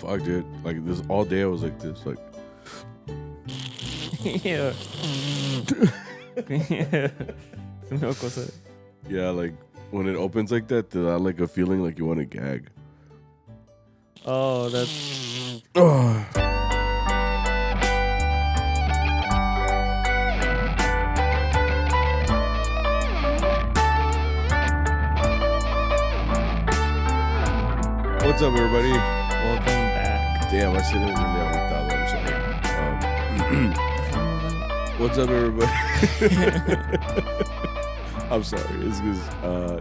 fuck, dude. Like this all day I was like this, like Yeah. Una cosa. yeah, like when it opens like that, there's like a feeling like you want to gag. Oh, that's What's up, everybody? welcome back. Damn, I said it really agüitado. I'm sorry. What's up, everybody? I'm sorry. It's because,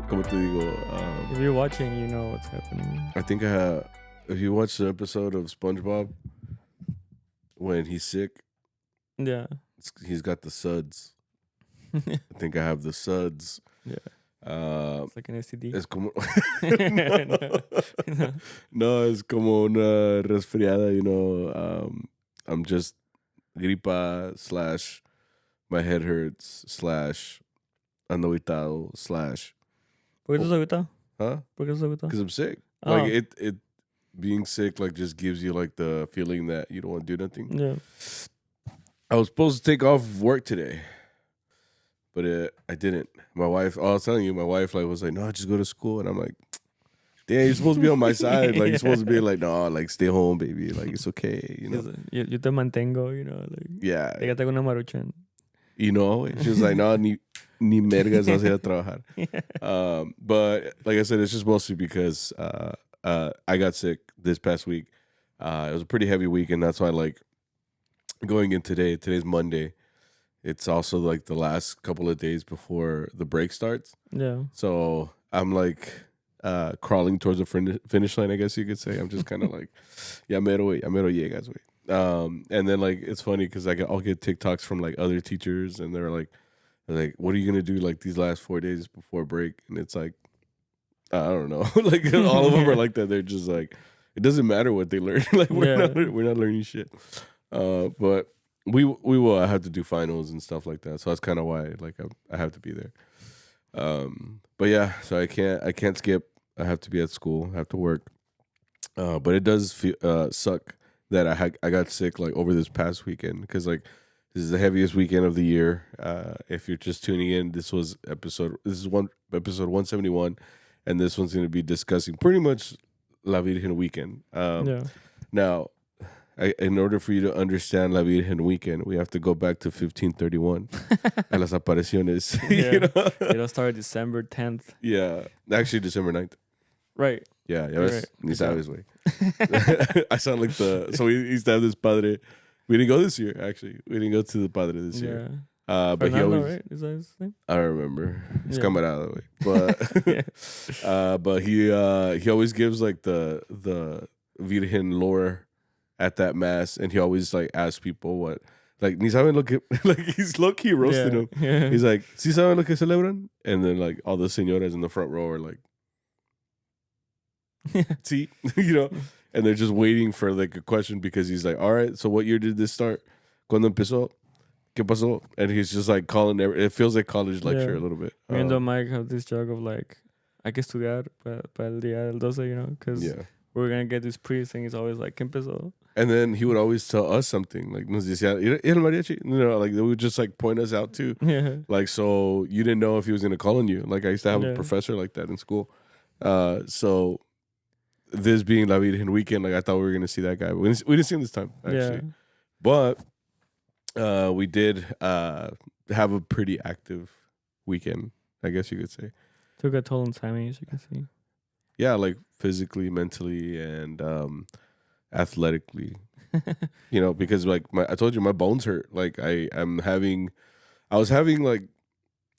como te digo, If you're watching, you know what's happening. I think I have. If you watched the episode of SpongeBob when he's sick, Yeah. he's got the suds. I think I have the suds. Yeah. It's like an STD. Es como no, es como una resfriada, you know. I'm just gripa / my head hurts / ando agüitado / ¿Por qué estás agüitado? huh? ¿Por qué estás agüitado? Because I'm sick. Oh. Like it being sick like just gives you like the feeling that you don't want to do nothing. Yeah. I was supposed to take off work today, but I didn't. I was telling you, my wife like was like, no, just go to school, and I'm like, damn, you're supposed to be on my side. Like, you're supposed to be like, no, like, stay home, baby. Like, it's okay, you know? Yo te mantengo, you know. Like, Yeah. pégate con una maruchan. You know? She was like, no, ni mergas vas a ir a trabajar. But, like I said, it's just mostly because I got sick this past week. It was a pretty heavy week, and that's why, like, going in today's Monday, it's also, like, the last couple of days before the break starts. Yeah. So, I'm, like... crawling towards the finish line, I guess you could say. I'm just kind of like, ya mero llegas, güey. And then like it's funny because I'll get TikToks from like other teachers, and they're like, what are you gonna do like these last 4 days before break? And it's like, I don't know, like all of them are like that. They're just like, it doesn't matter what they learn. Like we're not learning shit. But we will. I have to do finals and stuff like that, so that's kind of why like I have to be there. But yeah, so I can't skip. I have to be at school. I have to work. But it does suck that I got sick like over this past weekend because like this is the heaviest weekend of the year. If you're just tuning in, this is episode 171, and this one's going to be discussing pretty much La Virgen weekend. Now, in order for you to understand La Virgen weekend, we have to go back to 1531 a las apariciones. Yeah. You know? It'll start December 10th. Yeah, actually December 9th. Right. Yeah, Right. Ni sabes, güey. I sound like so we used to have this padre. We didn't go this year, actually. We didn't go to the padre this year. But Fernando, he always, right? Is that his name? I don't remember. It's Yeah. camarada, güey. But he always gives like the Virgen lore at that mass, and he always like asks people what, like, ni saben lo que, like he's low key roasting them. Yeah. He's like, ¿sí saben lo que celebran? And then like all the señoras in the front row are like, sí, you know, and they're just waiting for like a question because he's like, all right, so what year did this start? ¿Cuándo empezó? ¿Qué pasó? And he's just like calling it feels like college lecture a little bit. Me and Mike have this joke of like, hay que estudiar para el día del 12, you know, because we're going to get this priest and he's always like, ¿qué empezó? And then he would always tell us something like, nos decía, ¿el mariachi? You know, like they would just like point us out too. Yeah. Like, so you didn't know if he was going to call on you. Like I used to have a professor like that in school. So this being La Virgen weekend, like I thought we were going to see that guy. But we didn't see him this time, actually. Yeah. But we did have a pretty active weekend, I guess you could say. Took a toll on Sammy, as you can see. Yeah, like physically, mentally, and athletically. You know, because like I told you, my bones hurt. Like I was having like,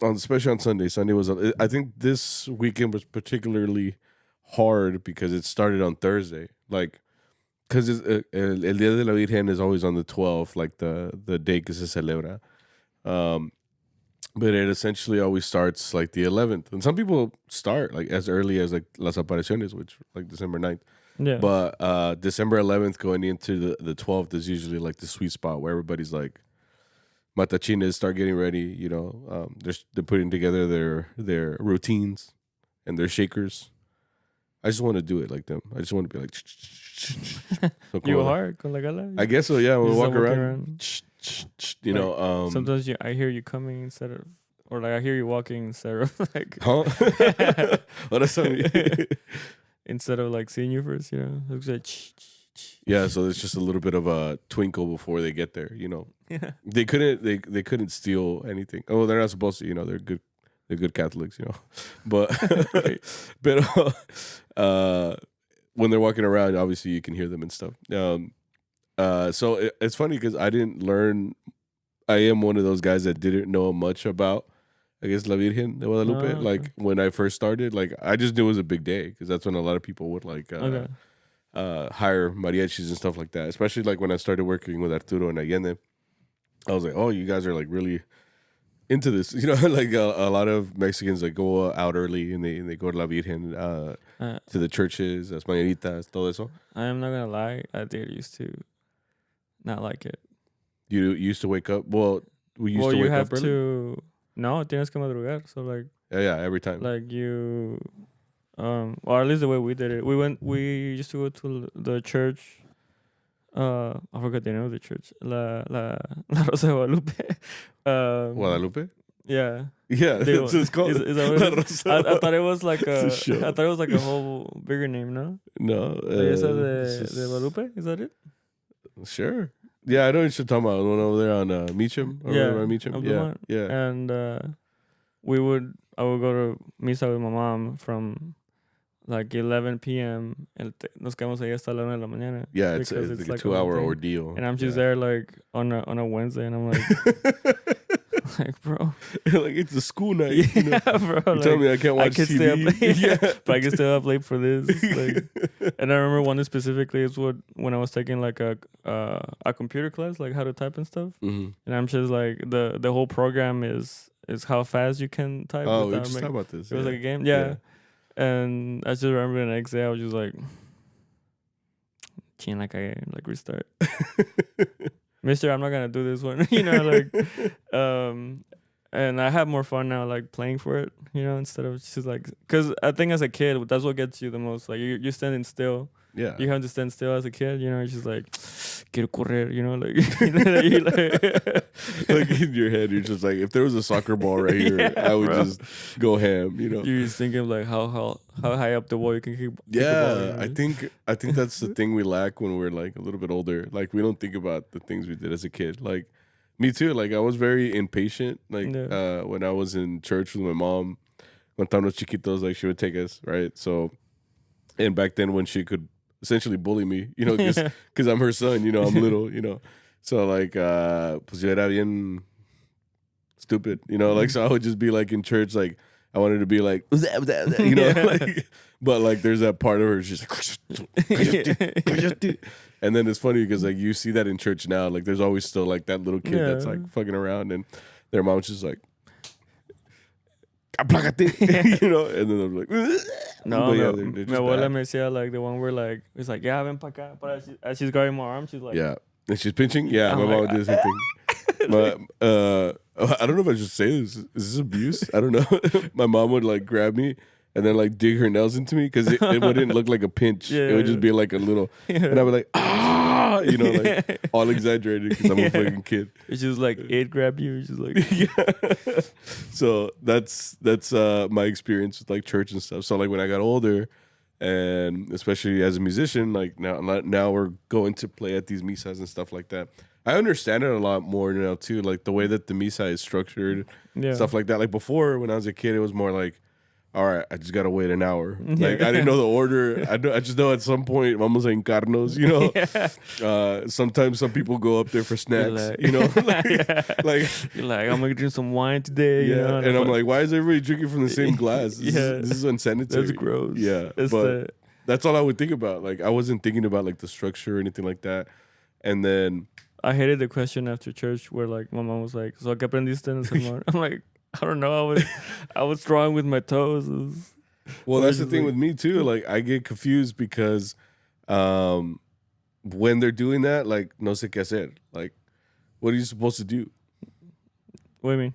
especially on Sunday. Sunday was, I think this weekend was particularly hard because it started on Thursday. Like, because El Día de la Virgen is always on the 12th, like the day que se celebra. But it essentially always starts like the 11th. And some people start like as early as like Las Apariciones, which like December 9th. Yeah. But December 11th going into the 12th is usually like the sweet spot where everybody's like, matachines start getting ready, you know. They're putting together their routines and their shakers. I just want to do it like them. I just want to be like. So you go hard con la gala? I guess so. Yeah, when we walk around. You like, know. Sometimes I hear you coming instead of, or like I hear you walking instead of like. Huh? What is that? Instead of like seeing you first, you know, it looks like. Yeah, so there's just a little bit of a twinkle before they get there, you know. Yeah. They couldn't steal anything. Oh, they're not supposed to, you know. They're good Catholics, you know. But when they're walking around, obviously you can hear them and stuff. So it's funny because I didn't learn. I am one of those guys that didn't know much about, I guess, La Virgen de Guadalupe. Okay. Like when I first started, like I just knew it was a big day because that's when a lot of people would like hire mariachis and stuff like that. Especially like when I started working with Arturo and Allende, I was like, oh, you guys are like really into this, you know. Like a lot of Mexicans like go out early and they go to La Virgen, to the churches, las mañanitas, todo eso. I am not gonna lie, I did used to not like it. You used to wake up. Well, we used to wake up early. To. No, tienes que madrugar. So like. Yeah, every time. Like you, or at least the way we did it. We used to go to the church. I forgot the name of the church. La Rosa de Guadalupe. Guadalupe. Yeah. Yeah, that's what it's called. Is that what it is? I thought it was like I thought it was like a whole bigger name. No. No. Esa de Guadalupe. Is that it? Sure. Yeah, I know what you're talking about. The one over there on Meacham. Meacham. Yeah. And I would go to misa with my mom from like 11 p.m. Nos quedamos ahí hasta la 1 de la mañana. Yeah, it's like a 2-hour ordeal. And I'm just there like on a Wednesday, and I'm like, like, bro, like it's a school night. You know? Yeah, bro. You tell me I can't watch TV. Stay up late, but I can stay up late for this. Like, and I remember one specifically is when I was taking like a computer class, like how to type and stuff. Mm-hmm. And I'm just like the whole program is how fast you can type. Oh, we just talked about this. It was like a game, yeah. And I just remember the next day I was just like, like restart. Mister, I'm not gonna do this one. You know, like, and I have more fun now, like playing for it. You know, instead of just like, because I think as a kid, that's what gets you the most. Like you're standing still. Yeah. You have to stand still as a kid. You know, it's just like, quiero correr. You know, like, you like in your head, you're just like, if there was a soccer ball right here, I would just go ham. You know, you're just thinking like how high up the wall you can kick. Yeah, the ball, you know? I think that's the thing we lack when we're like a little bit older. Like we don't think about the things we did as a kid. Like me too. Like I was very impatient. Like when I was in church with my mom, when estábamos chiquitos, like she would take us, right? So, and back then when she could essentially bully me, you know, because I'm her son, you know, I'm little, you know. So like, pues yo era bien stupid, you know, like, so I would just be like in church, like I wanted to be like, you know, like, but like there's that part of her, she's like, and then it's funny because like you see that in church now, like there's always still like that little kid that's like fucking around, and their mom's just like, you know, and then I'm like, no, mi abuela me decía like the one where like it's like, yeah, ven pa acá, but as she's grabbing my arm, she's like, yeah, and she's pinching, yeah, my mom would do the same thing. But I don't know if I should say this. Is this abuse? I don't know. My mom would like grab me and then like dig her nails into me because it wouldn't look like a pinch. Yeah. It would just be like a little, and I would like, you know, like all exaggerated because I'm a fucking kid. It's just like it grabbed you. It's just like yeah. So that's my experience with like church and stuff. So like when I got older, and especially as a musician, like now we're going to play at these misas and stuff like that. I understand it a lot more now too, like the way that the misa is structured, stuff like that. Like before, when I was a kid, it was more like, all right, I just gotta wait an hour. Like I didn't know the order. I just know at some point, vamos a encarnos, you know. Yeah. Sometimes some people go up there for snacks, like, you know. like you're like, I'm gonna drink some wine today. Yeah, you know? And I'm like, why is everybody drinking from the same glass? This is unsanitary. That's gross. Yeah, but that's all I would think about. Like I wasn't thinking about like the structure or anything like that. And then I hated the question after church where like my mom was like, "So qué aprendiste en el sermón?" I'm like, I don't know. I was drawing with my toes. Well, that's the thing with me too. Like I get confused because when they're doing that, like no sé qué hacer. Like, what are you supposed to do? What do you mean?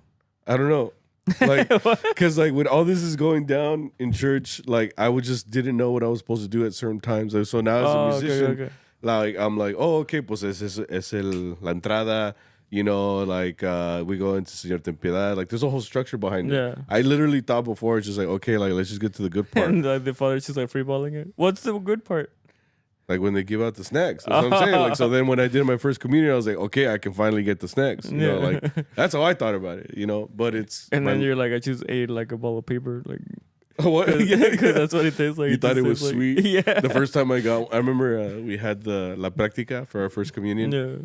I don't know. Like, because like when all this is going down in church, like I would just didn't know what I was supposed to do at certain times. Like, so now as a musician, like I'm like, oh, okay, pues es la entrada. You know, like we go into Señor Ten Piedad. Like there's a whole structure behind it. I literally thought before, it's just like, okay, like let's just get to the good part. And the father's just like freeballing it. What's the good part? Like when they give out the snacks. That's what I'm saying. Like, so then when I did my first communion, I was like, okay, I can finally get the snacks. You know, like that's how I thought about it, you know, but it's. And then you're like, I just ate like a ball of paper. Like, what? Yeah, because that's what it tastes like. You thought it was sweet? Yeah. The first time I remember we had the La Práctica for our first communion. Yeah.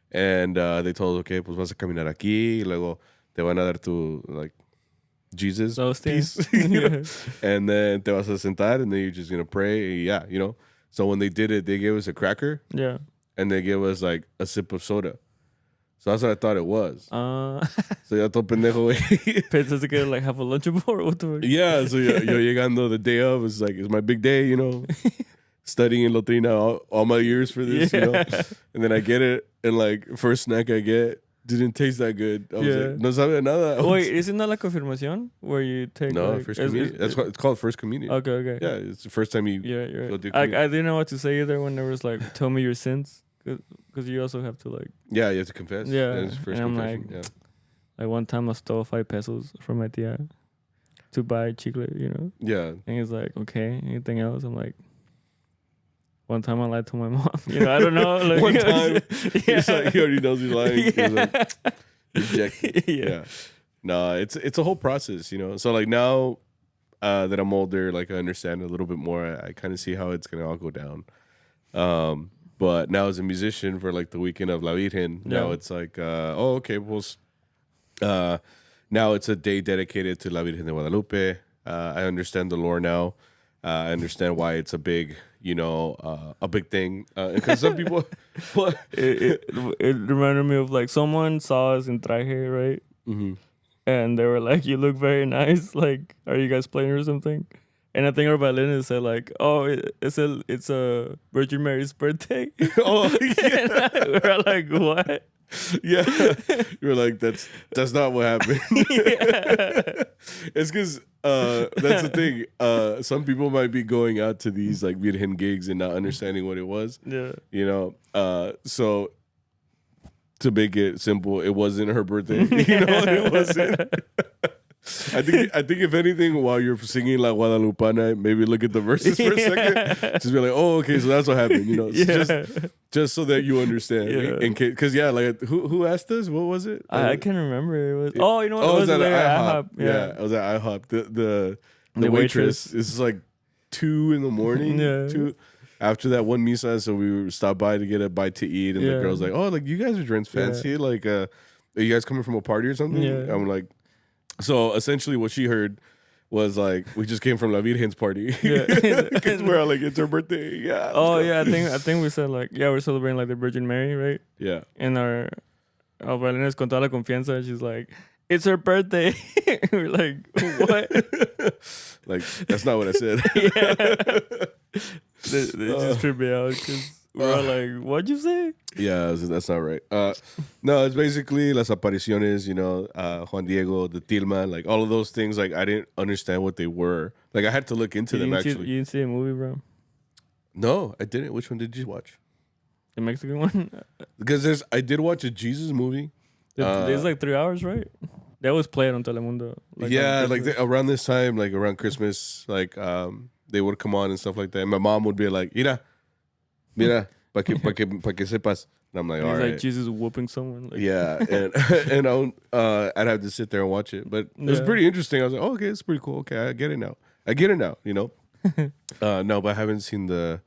And they told us, okay, pues vas a caminar aquí. Y luego te van a dar tu, like, Jesus peace. You know? And then te vas a sentar and then you're just going to pray. Yeah, you know. So when they did it, they gave us a cracker. Yeah. And they gave us like a sip of soda. So that's what I thought it was. So ya todo pendejo, güey. Pensaste que like have a lunchable or what the fuck? Yeah, so yo llegando the day of, it's like, it's my big day, you know. Studying Lotrina all my years for this, you know. And then I get it, and like first snack I get didn't taste that good. I was like, no sabe nada. Wait, isn't that like confirmación where you take? No, like, first communion. That's what it's called, first communion. Okay. Yeah, it's the first time you. Yeah, right. I didn't know what to say either when there was like, tell me your sins, because you also have to like. Yeah, you have to confess. Yeah, and it's first and I'm like one time I stole 5 pesos from my tia to buy chicle, you know. Yeah. And he's like, okay, anything else? I'm like. One time I lied to my mom. You know, I don't know. Like, one time, like, he already knows he's lying. He's like, rejected. Yeah. No, it's a whole process, you know. So like now that I'm older, like I understand a little bit more. I kind of see how it's gonna all go down. But now as a musician for like the weekend of La Virgen, now it's like, oh, okay, well, now it's a day dedicated to La Virgen de Guadalupe. I understand the lore now. I understand why it's a big, you know, a big thing. Because some people, what? It reminded me of like someone saw us in traje, right? Mm-hmm. And they were like, "You look very nice. Like, are you guys playing or something?" And I think our violinist said like, "Oh, it's a Virgin Mary's birthday." Oh, yeah. We're like, "What?" Yeah, you're like, that's not what happened. It's because that's the thing. Some people might be going out to these like Virgen gigs and not understanding what it was. Yeah, you know. So to make it simple, it wasn't her birthday. You know, it wasn't. I think if anything, while you're singing La Guadalupana, maybe look at the verses for a second. Just be like, oh, okay, so that's what happened. You know, just so that you understand. Yeah. Because like who asked us? What was it? I can't remember. It was you know what? It was at IHOP. Yeah, it was at IHOP. The waitress is like 2 a.m. Yeah. 2 after that one misa, so we stopped by to get a bite to eat, and the girl's like, oh, like you guys are drinks fancy. Yeah. Like, are you guys coming from a party or something? Yeah. I'm like. So essentially, what she heard was like, we just came from La Virgen's party. Because we're all like, it's her birthday. Yeah. Oh yeah, I think we said like, we're celebrating like the Virgin Mary, right? Yeah. And our violinist con toda la confianza, she's like, it's her birthday. We're like, what? Like, that's not what I said. They just tripped me out because we're all like, what'd you say? Yeah, that's not right. No, it's basically las apariciones, you know, Juan Diego, the Tilma, like all of those things. Like I didn't understand what they were. Like I had to look into them actually. You didn't see a movie, bro? No, I didn't. Which one did you watch? The Mexican one? Because I did watch a Jesus movie. It's like 3 hours, right? They always play it on Telemundo. Like around this time, like around Christmas, like they would come on and stuff like that. And my mom would be like, Mira, pa que sepas. And I'm like, all right. Like Jesus whooping someone. Like. Yeah, and I'd have to sit there and watch it. But it was pretty interesting. I was like, oh, okay, it's pretty cool. Okay, I get it now, you know? No, but I haven't seen the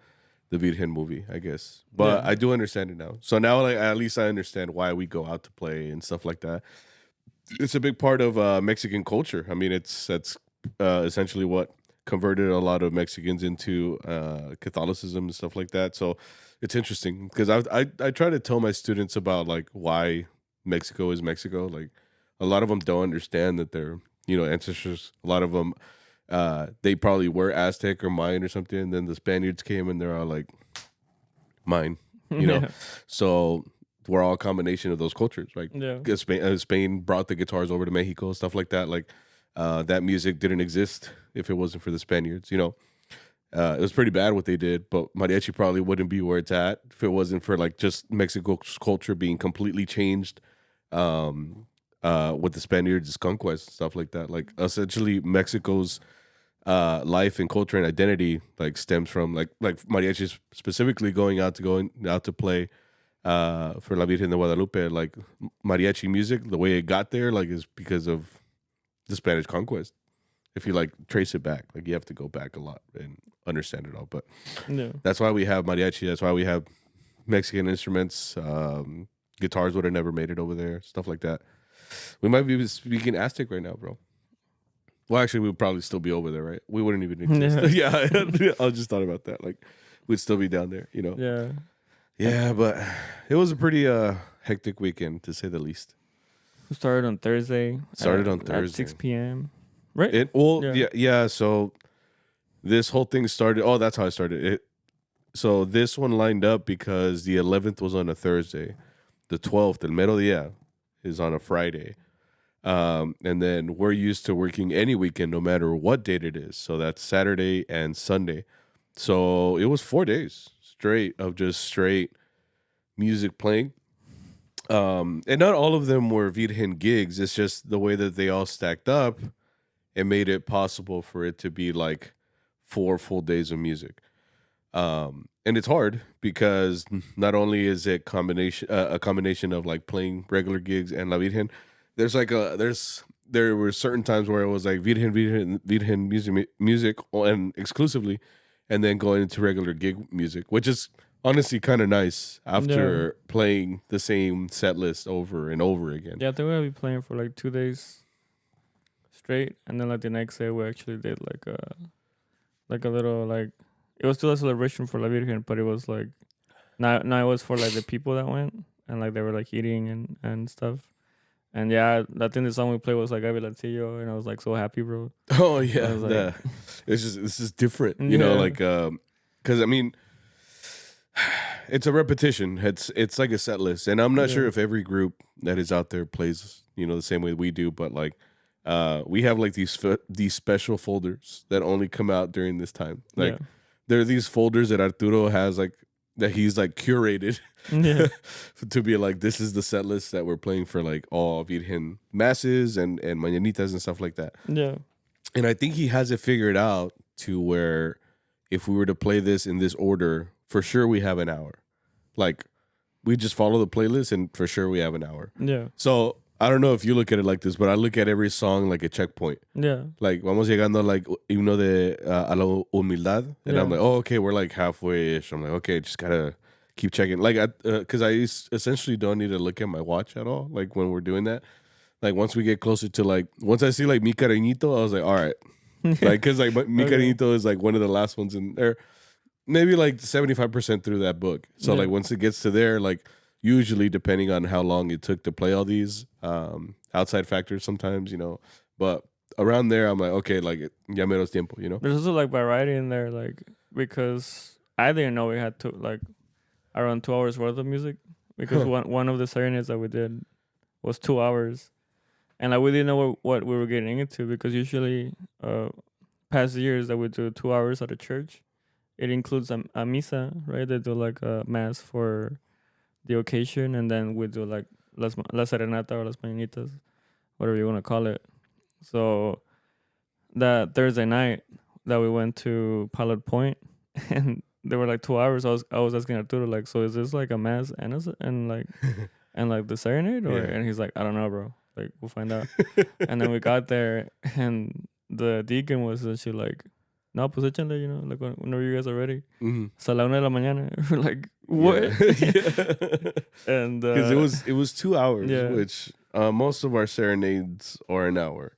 Virgen movie, I guess. But I do understand it now. So now, like, at least I understand why we go out to play and stuff like that. It's a big part of Mexican culture. I mean, that's essentially what converted a lot of Mexicans into Catholicism and stuff like that. So it's interesting because I try to tell my students about like why Mexico is Mexico. Like a lot of them don't understand that they're, you know, ancestors. A lot of them, they probably were Aztec or Mayan or something. And then the Spaniards came and they're all like, mine, you know? So we're all a combination of those cultures, right? Yeah. Spain brought the guitars over to Mexico, stuff like that. Like, that music didn't exist if it wasn't for the Spaniards. It was pretty bad what they did, but mariachi probably wouldn't be where it's at if it wasn't for like just Mexico's culture being completely changed with the Spaniards' conquest and stuff like that. Like essentially Mexico's life and culture and identity like stems from like mariachis specifically going out to play for La Virgen de Guadalupe. Like mariachi music, the way it got there like is because of the Spanish conquest. If you like trace it back, like you have to go back a lot and understand it all. But that's why we have mariachi. That's why we have Mexican instruments. Guitars would have never made it over there. Stuff like that. We might be speaking Aztec right now, bro. Well, actually, we'd probably still be over there, right? We wouldn't even exist. Yeah, I just thought about that. Like, we'd still be down there, Yeah. Yeah, but it was a pretty hectic weekend, to say the least. We started on Thursday. At 6 p.m., right? Yeah, so this whole thing started... Oh, that's how I started it. So this one lined up because the 11th was on a Thursday. The 12th, el mero dia, is on a Friday. And then we're used to working any weekend, no matter what date it is. So that's Saturday and Sunday. So it was 4 days straight of just straight music playing. And not all of them were Virgen gigs. It's just the way that they all stacked up. It made it possible for it to be like 4 full days of music. And it's hard because not only is it a combination of like playing regular gigs and La Virgen. There were certain times where it was like Virgen music and exclusively, and then going into regular gig music, which is honestly kind of nice after playing the same set list over and over again. Yeah, I think we'll be playing for like 2 days straight, and then like the next day we actually did like a little like it was still a celebration for La Virgen, but it was like now it was for like the people that went and like they were like eating and stuff. And yeah, I think the song we played was like Ave Latillo, and I was like so happy, bro. Oh yeah, like, this is different, you know, like because I mean, it's a repetition. It's like a set list, and I'm not sure if every group that is out there plays the same way we do, but like we have like these special folders that only come out during this time. Like there are these folders that Arturo has like that he's like curated to be like, this is the set list that we're playing for like all Virgen masses and mañanitas and stuff like that. Yeah. And I think he has it figured out to where if we were to play this in this order, for sure we have an hour. Like we just follow the playlist and for sure we have an hour. Yeah. So I don't know if you look at it like this, but I look at every song like a checkpoint. Yeah. Like, vamos llegando like himno de a la humildad. And I'm like, oh, okay, we're like halfway-ish. I'm like, okay, just gotta keep checking. Like, because I essentially don't need to look at my watch at all. Like, when we're doing that. Like, once we get closer to like, once I see like Mi Cariñito, I was like, all right. Like, because like Mi Cariñito is like one of the last ones in there. Maybe like 75% through that book. So like, once it gets to there, like, usually, depending on how long it took to play all these outside factors, sometimes, but around there, I'm like, okay, like, ya menos tiempo, There's also like variety in there, like, because I didn't know we had to like around 2 hours worth of music because one of the serenades that we did was 2 hours, and like we didn't know what we were getting into because usually, past years that we do 2 hours at a church, it includes a misa, right? They do like a mass for the occasion, and then we do like la serenata or las mañanitas, whatever you want to call it. So that Thursday night that we went to Pilot Point, and there were like 2 hours. I was asking Arturo like, so is this like a mass and like and like the serenade, or and he's like, I don't know, bro. Like we'll find out. And then we got there, and the deacon was actually like, no, pues échanle, like whenever you guys are ready. So a la 1 de la mañana. We're like, what? And because it was 2 hours, which most of our serenades are an hour.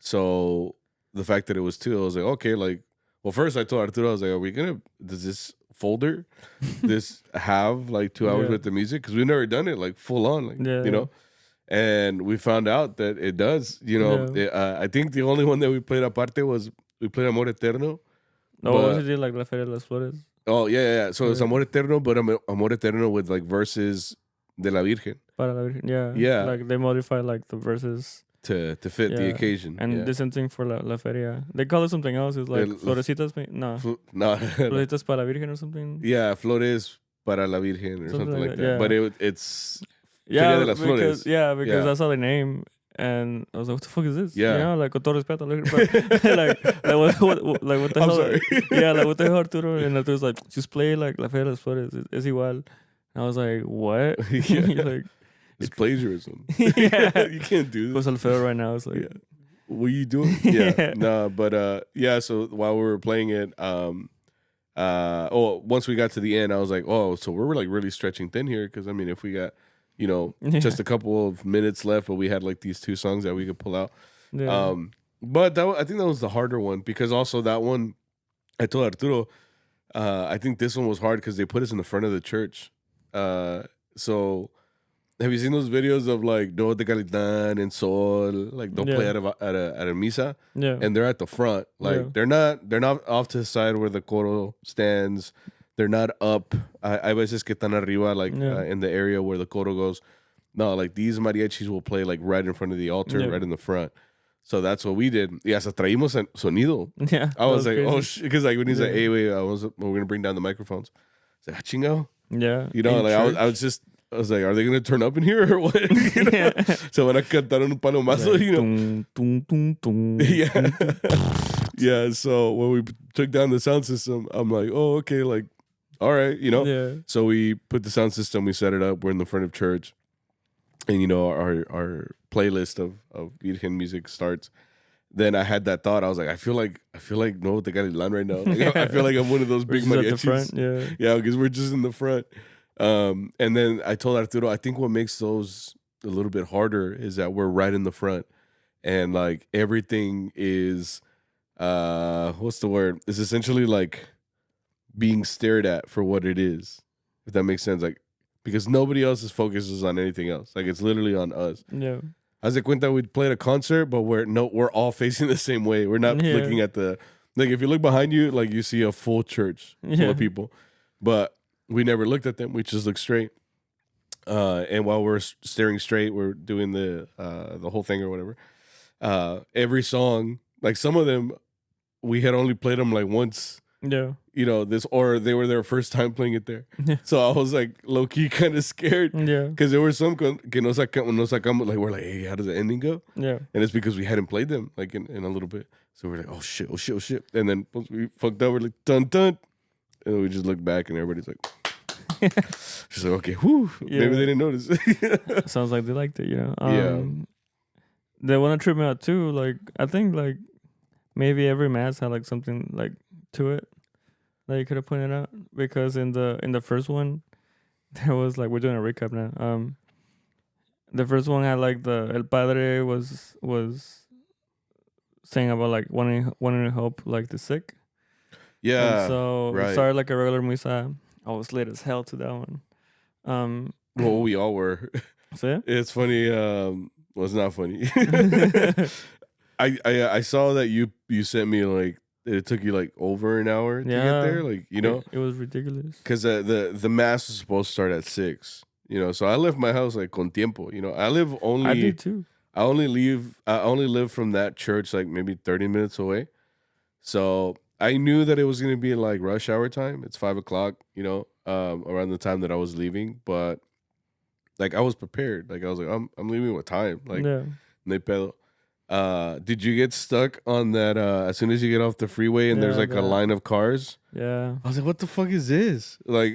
So the fact that it was 2, I was like, okay, like, well, first I told Arturo, I was like, does this folder have like 2 hours with the music? Because we've never done it like full on, like, and we found out that it does. I think the only one that we played aparte was we played Amor Eterno. No, what was it like La Feria de las Flores? Oh, yeah. So it's Amor Eterno, but Amor Eterno with like verses de la Virgen. Para la Virgen, yeah. Like they modify like the verses to fit the occasion. And the same thing for la feria. They call it something else. It's like florecitas. No. No. Florecitas para la Virgen or something. Yeah, flores para la Virgen or something like that. Yeah. But it's Feria de las Flores. Because that's how they name. And I was like, what the fuck is this? Yeah. You know, like, con todo respeto. What the hell? I'm sorry. Yeah, like, what the hell, Arturo? And Arturo's like, just play, like, La Feria de las Flores. Es igual. And I was like, what? Like, it's plagiarism. Yeah. You can't do this. Goes Alfredo right now. It's like, what are you doing? Yeah. No, but, so while we were playing it, once we got to the end, I was like, oh, so we're, like, really stretching thin here. Because, I mean, if we got... just a couple of minutes left, but we had like these 2 songs that we could pull out. Yeah. But I think that was the harder one because also that one, I told Arturo, I think this one was hard because they put us in the front of the church. So have you seen those videos of like Do de Calidad and Sol, like they'll play at a misa, and they're at the front, like they're not off to the side where the coro stands. They're not up. Hay veces que están arriba, like in the area where the coro goes. No, like these mariachis will play like right in front of the altar, right in the front. So that's what we did. Y hasta traímos sonido. Yeah. I was like, crazy. Oh shit, because like when he's like, hey, wait, we're gonna bring down the microphones. I was like, chingo. Yeah. You know, like I was like, are they gonna turn up in here or what? So when I cantaron un palomazo, Yeah. So when we took down the sound system, I'm like, oh, okay, like, all right, Yeah. So we put the sound system, we set it up. We're in the front of church, and our playlist of Virgen music starts. Then I had that thought. I was like, I feel like no te Galilan right now. Like, I feel like I'm one of those big mariachis. Yeah, because we're just in the front. And then I told Arturo, I think what makes those a little bit harder is that we're right in the front, and like everything is. What's the word? It's essentially like being stared at for what it is, if that makes sense. Like, because nobody else's focus is on anything else. Like, it's literally on us. Yeah. As de cuenta, we played a concert, but we're all facing the same way. We're not looking at like, if you look behind you, like, you see a full church full of people. But we never looked at them. We just looked straight. And while we're staring straight, we're doing the whole thing or whatever. Every song, like some of them, we had only played them like once. Yeah. Or they were their first time playing it there. Yeah. So I was like low key kind of scared. Yeah. Because there were some que no sacamos, like we're like, hey, how does the ending go? Yeah. And it's because we hadn't played them like in a little bit. So we're like, oh shit. And then once we fucked up, we're like, dun dun. And we just looked back and everybody's like, she's like, okay, whew. Yeah. Maybe they didn't notice. Sounds like they liked it, They want to trip me out too. Like, I think like maybe every mass had like something like to it that you could have pointed out, because in the first one there was like, we're doing a recap now. The first one had like the El Padre was saying about like wanting to help like the sick. Yeah. And so it started like a regular misa. I was late as hell to that one. Well, we all were. So it's funny. Well, it's not funny. I saw that you sent me like it took you like over an hour to get there. Like, it was ridiculous. Because the mass was supposed to start at 6. So I left my house like con tiempo. I did too. I only live from that church like maybe 30 minutes away. So I knew that it was gonna be like rush hour time. It's 5 o'clock. Around the time that I was leaving, but like I was prepared. Like I was like, I'm leaving with time. Like, no pedo. Did you get stuck on that as soon as you get off the freeway and there's like a line of cars? Yeah. I was like, what the fuck is this? Like,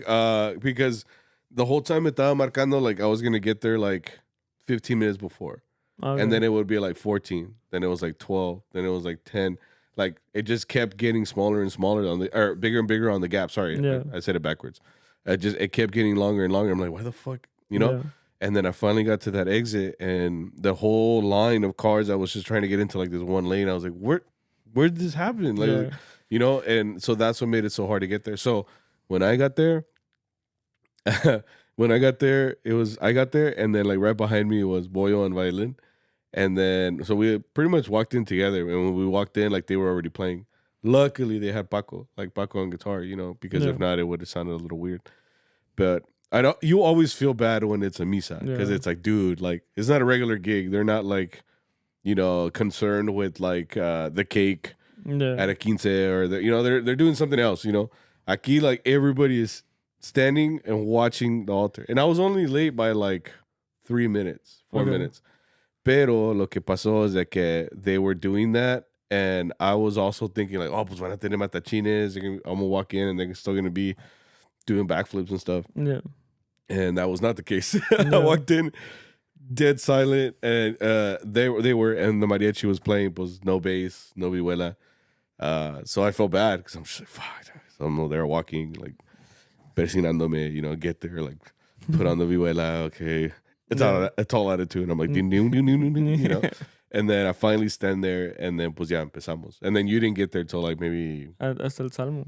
because the whole time estaba marcando like I was gonna get there like 15 minutes before. Okay. And then it would be like 14. Then it was like 12. Then it was like 10. Like it just kept getting smaller and smaller or bigger and bigger on the gap. Sorry, I said it backwards. It kept getting longer and longer. I'm like, why the fuck? Yeah. And then I finally got to that exit, and the whole line of cars that was just trying to get into like this one lane. I was like, where did this happen? Like, and so that's what made it so hard to get there. So when I got there, I got there, and then like right behind me was Boyo and Violin. And then, so we pretty much walked in together. And when we walked in, like they were already playing. Luckily, they had Paco on guitar, because if not, it would have sounded a little weird. But you always feel bad when it's a misa, because it's like, dude, like it's not a regular gig. They're not like, concerned with like the cake Yeah. at a quince or they're doing something else. Aquí like everybody is standing and watching the altar, and I was only late by like 3 minutes, 4 minutes. Pero lo que pasó is that they were doing that, and I was also thinking like, oh, pues van a tener matachines. I'm gonna walk in and they're still gonna be doing backflips and stuff. Yeah. And that was not the case. I walked in, dead silent, and they were, and the mariachi was playing, pues no bass, no vihuela. So I felt bad because I'm just like, fuck. So I'm there walking, like, persinándome, get there, like, put on the vihuela, okay. It's all attitude. And I'm like, and then I finally stand there, and then, pues ya empezamos. And then you didn't get there till like maybe... Hasta el Salmo.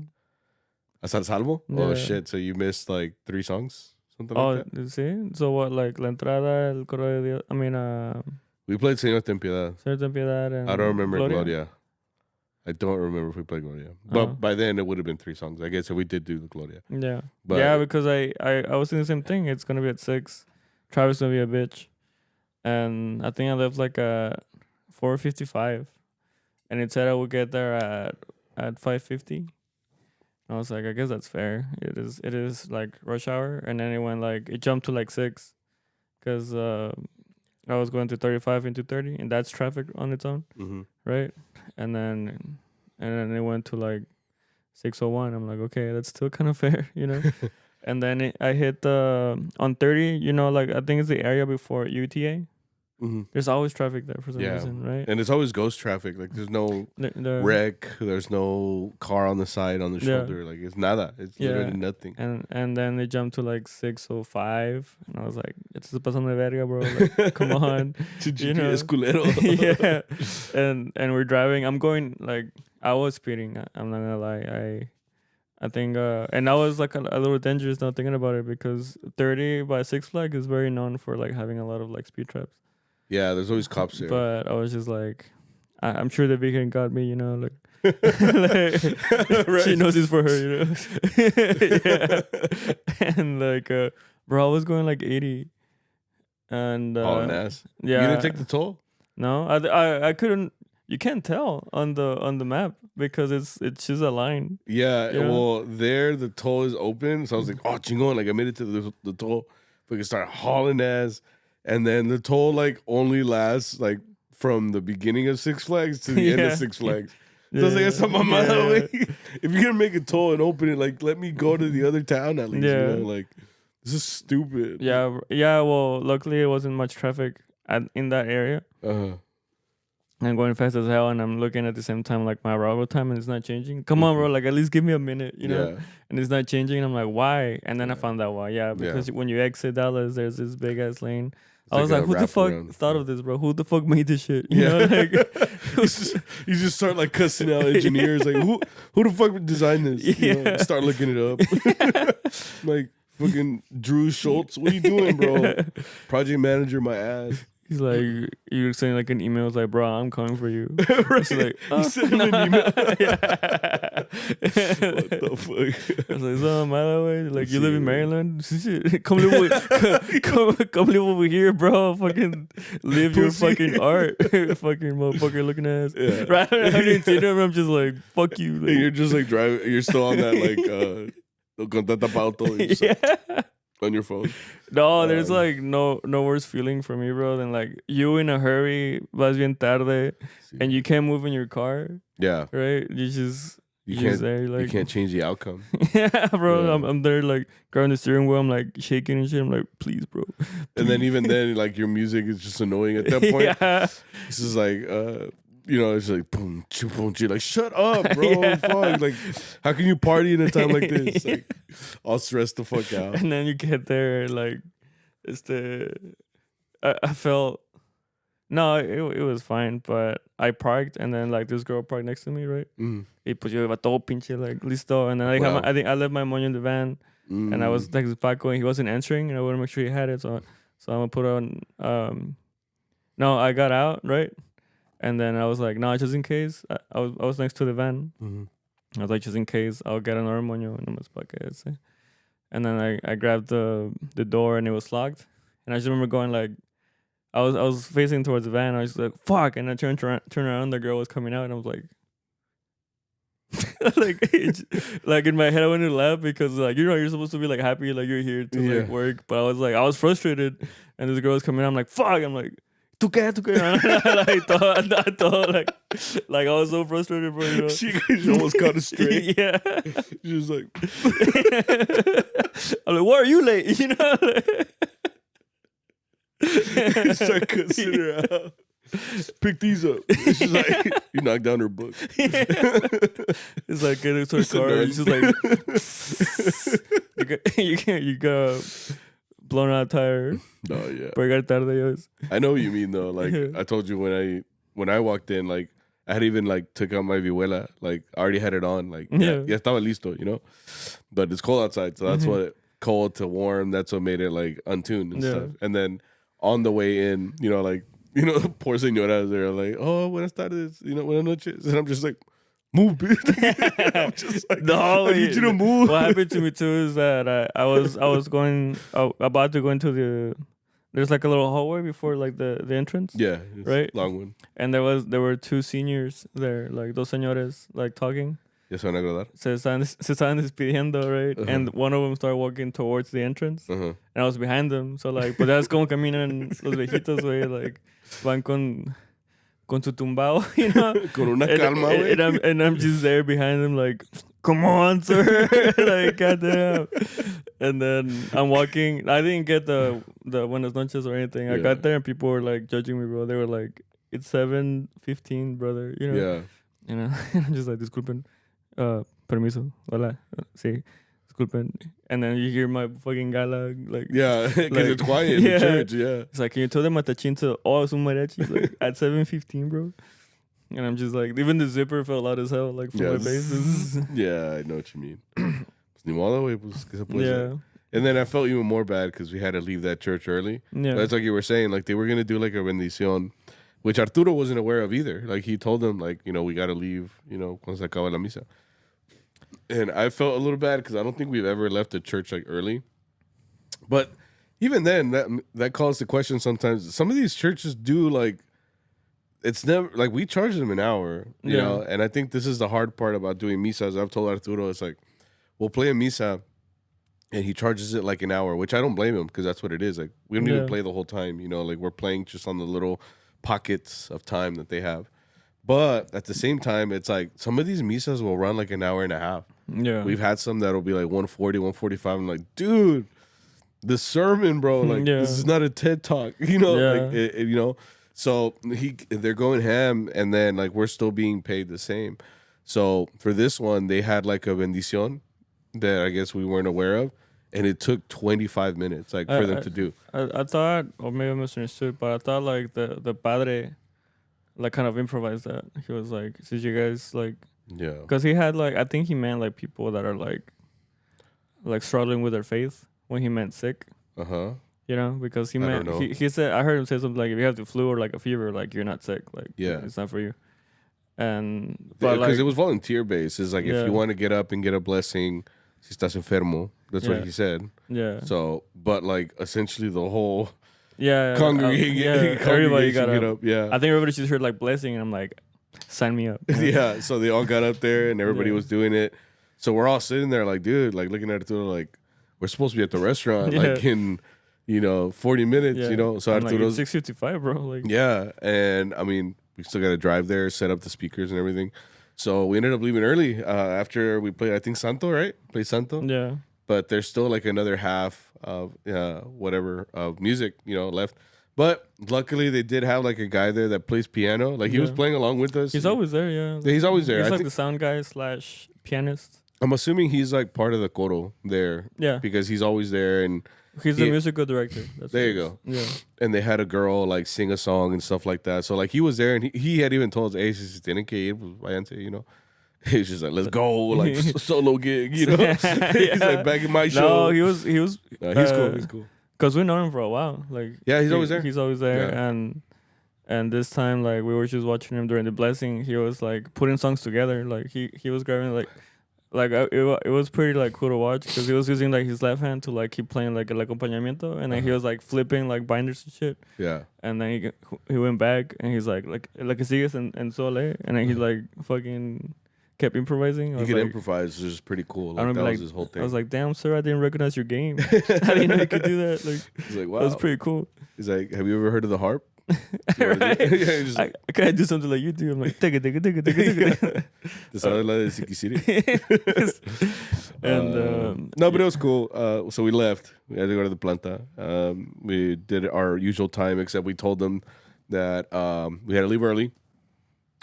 Hasta el Salmo? Yeah. Oh, shit. So you missed like 3 songs? Something like that? Sí. So what, like, la entrada, el coro de Dios, I mean... we played Señor Ten Piedad. Señor Ten Piedad and... I don't remember Gloria. I don't remember if we played Gloria. But by then, it would have been 3 songs. I guess if we did do the Gloria. Yeah. But because I was thinking the same thing. It's going to be at 6. Travis going to be a bitch. And I think I left like at 4:55. And it said I would get there at 5:50. I was like, I guess that's fair. It is like rush hour. And then it jumped to like 6. Because I was going to 35 into 30. And that's traffic on its own. Mm-hmm. Right? And then it went to like 6:01. I'm like, okay, that's still kind of fair, And then I hit on 30, like I think it's the area before UTA. Mm-hmm. There's always traffic there for some reason, right? And it's always ghost traffic. Like there's no wreck, there's no car on the side on the shoulder. Like it's nada. It's literally nothing. And then they jumped to like 6:05, and I was like, "It's pasando de verga, bro! Like, come on, es culero." Yeah. And we're driving. I'm going like I was speeding. I'm not gonna lie. I think and that was like a little dangerous now thinking about it, because 30 by Six Flags is very known for like having a lot of like speed traps. Yeah, there's always cops there. But I was just like, I'm sure the vegan got me, like, right. She knows it's for her, Yeah. And like, bro, I was going like 80. And nice. Yeah. You didn't take the toll? No, I couldn't. You can't tell on the map because it's just a line. Yeah, well, there the toll is open, so I was like, oh, chingon, like I made it to the toll. We can start hauling ass, and then the toll like only lasts like from the beginning of Six Flags to the end of Six Flags. So I was like, that's not my mind. If you're gonna make a toll and open it, like let me go to the other town at least. Like this is stupid. Yeah. Well, luckily it wasn't much traffic in that area. I'm going fast as hell, and I'm looking at the same time like my arrival time, and it's not changing. Come on, bro, like at least give me a minute, And it's not changing, and I'm like, why? And then I found out why. Yeah, because when you exit Dallas, there's this big ass lane. I was like, who the fuck thought of this, bro? Who the fuck made this shit? You know, like you just start like cussing out engineers, like who the fuck designed this? Start looking it up, like fucking Drew Schultz. What are you doing, bro? Project manager, my ass. He's like, you're saying like an email. It's like, bro, I'm coming for you. Right. He's like, you sent him an email. What the fuck? I was like, so by the way, like you live in Maryland? come live over here, bro. Fucking live your fucking art. Fucking motherfucker looking ass. Yeah. Right? I'm just like, fuck you. Like, you're just like driving. You're still on that like con tanta pauta. On your phone. No, there's like no worse feeling for me, bro, than like you in a hurry, vas bien tarde, and you can't move in your car. Yeah. Right? You can't there, like, you can't change the outcome. Yeah, bro. Yeah. I'm there like grabbing the steering wheel, I'm like shaking and shit. I'm like, please, bro. Please. And then even then, like your music is just annoying at that point. Yeah. This is like it's like boom, choo, boom, choo. Like, shut up, bro. Fuck. Like, how can you party in a time like this? Like, I'll stress the fuck out. And then you get there, like, I felt, no, it was fine, but I parked, and then like this girl parked next to me, right? Y pues yo iba todo pinche like listo, and then I think I left my money in the van, and I was texting Paco, and he wasn't answering, and I wanted to make sure he had it, so I'm gonna put on. No, I got out, right? And then I was like, no, just in case. I was next to the van. I was like, just in case, I'll get another moño and nomás pa que ese. And then I grabbed the door, and it was locked. And I just remember going like, I was facing towards the van. I was like, "Fuck!" And I turned around. The girl was coming out, and I was like, like in my head, I wanted to laugh because like you're supposed to be like happy, like you're here to like work. But I was frustrated, and this girl was coming out. I'm like, "Fuck!" I'm like, "Tu qué, tu qué?" Like I was so frustrated, bro. You know? She almost caught it straight. Yeah. She was like, I'm like, "Why are you late?" You know. start cussing her out. Pick these up. She's like, you knocked down her book. It's like getting to her car. And she's like, you got blown out tire. Oh yeah. Pegar tarde. I know what you mean though. Like I told you when I walked in, like I had even like took out my vihuela. Like I already had it on. Like ya estaba listo, you know. But it's cold outside, so that's what cold to warm. That's what made it like untuned and stuff. And then on the way in, you know, like. You know, the poor señoras, they're like, "Oh, buenas tardes," you know, buenas noches. And I'm just like, move, bitch. I'm just like, no, I need you to move. What happened to me too is that I was about to go into there's like a little hallway before like the entrance. Yeah. Right? Long one. And there were two seniors there, like dos señores, like talking. ¿Ya se van a graduar? Se estaban despidiendo, right? And one of them started walking towards the entrance. And I was behind them. So like, pues that's como caminan los viejitos, güey, like van con su tumbao, you know? Con una calma, güey. And I'm just there behind them like, come on, sir. Like, goddamn. And then I'm walking. I didn't get the buenas noches or anything. I got there and people were like judging me, bro. They were like, it's 7:15, brother. You know? Yeah. You know? I'm just like, disculpen. Permiso. Hola. Sí. Disculpen. And then you hear my fucking gala, like... Yeah, because it's quiet in the church, yeah. It's like, can you tell them at the Ciento, oh, es un mariachi, like, at 7:15, bro? And I'm just like, even the zipper felt loud as hell, like, from my bases. Yeah, I know what you mean. Ni modo, güey, pues, que se puede hacer. And then I felt even more bad because we had to leave that church early. Yeah. That's like you were saying, like, they were going to do, like, a bendición, which Arturo wasn't aware of either. Like, he told them, like, you know, we got to leave, you know, cuando se acaba la misa. And I felt a little bad because I don't think we've ever left a church like early. But even then, that calls the question sometimes. Some of these churches do like, it's never like we charge them an hour, you know. And I think this is the hard part about doing misas. I've told Arturo, it's like we'll play a misa, and he charges it like an hour, which I don't blame him because that's what it is. Like we don't even play the whole time, you know. Like we're playing just on the little pockets of time that they have. But at the same time, it's like some of these misas will run like an hour and a half. Yeah. We've had some that'll be like 140, 145. I'm like, dude, the sermon, bro. Like, this is not a TED talk, you know? Like, you know? So they're going ham, and then like we're still being paid the same. So for this one, they had like a bendición that I guess we weren't aware of. And it took 25 minutes like for them to do. I thought, or maybe I misunderstood, but I thought like the padre like kind of improvised that. He was like, since you guys like, because he had like, I think he meant like people that are like struggling with their faith when he meant sick. You know, because he meant he said, I heard him say something like, if you have the flu or like a fever, like you're not sick, like it's not for you. And but because it was volunteer based, it's like if you want to get up and get a blessing, si estás enfermo, that's what he said. Yeah. So, but like essentially the whole everybody got up. Yeah, I think everybody just heard like blessing, and I'm like, sign me up. Yeah, so they all got up there, and everybody was doing it. So we're all sitting there, like, dude, like looking at it, like we're supposed to be at the restaurant, like in 40 minutes, you know. So Arturo's like, 6:55, bro. Like, and I mean, we still got to drive there, set up the speakers and everything. So we ended up leaving early after we played, I think Santo, right? Played Santo. Yeah. But there's still like another half of whatever of music, left. But luckily they did have like a guy there that plays piano. Like he was playing along with us. He's always there, yeah. He's always there. He's like the sound guy / pianist. I'm assuming he's like part of the coro there. Yeah. Because he's always there and he's the musical director. There you go. Yeah. And they had a girl like sing a song and stuff like that. So like he was there and he had even told us, hey, si tienen que ir, pues váyanse, He's just like, let's go, like solo gig, He's like back in my show. No, he was. He's cool. He's cool. Cause we know him for a while. Like he's always there. He's always there, and this time like we were just watching him during the blessing. He was like putting songs together. Like he was grabbing like like it was pretty like cool to watch because he was using like his left hand to like keep playing like el acompañamiento, and then he was like flipping like binders and shit. Yeah. And then he went back and he's like sigues en sole, and then he like fucking kept improvising. He could improvise, which is pretty cool. Like, that was his whole thing. I was like, damn, sir, I didn't recognize your game. I didn't know you could do that. Like, he's like, wow, that was pretty cool. He's like, have you ever heard of the harp? Right? Yeah, I can't do something like you do. I'm like, take it. This other la de Siki City. And no, but it was cool. So we left. We had to go to the planta. We did our usual time, except we told them that we had to leave early.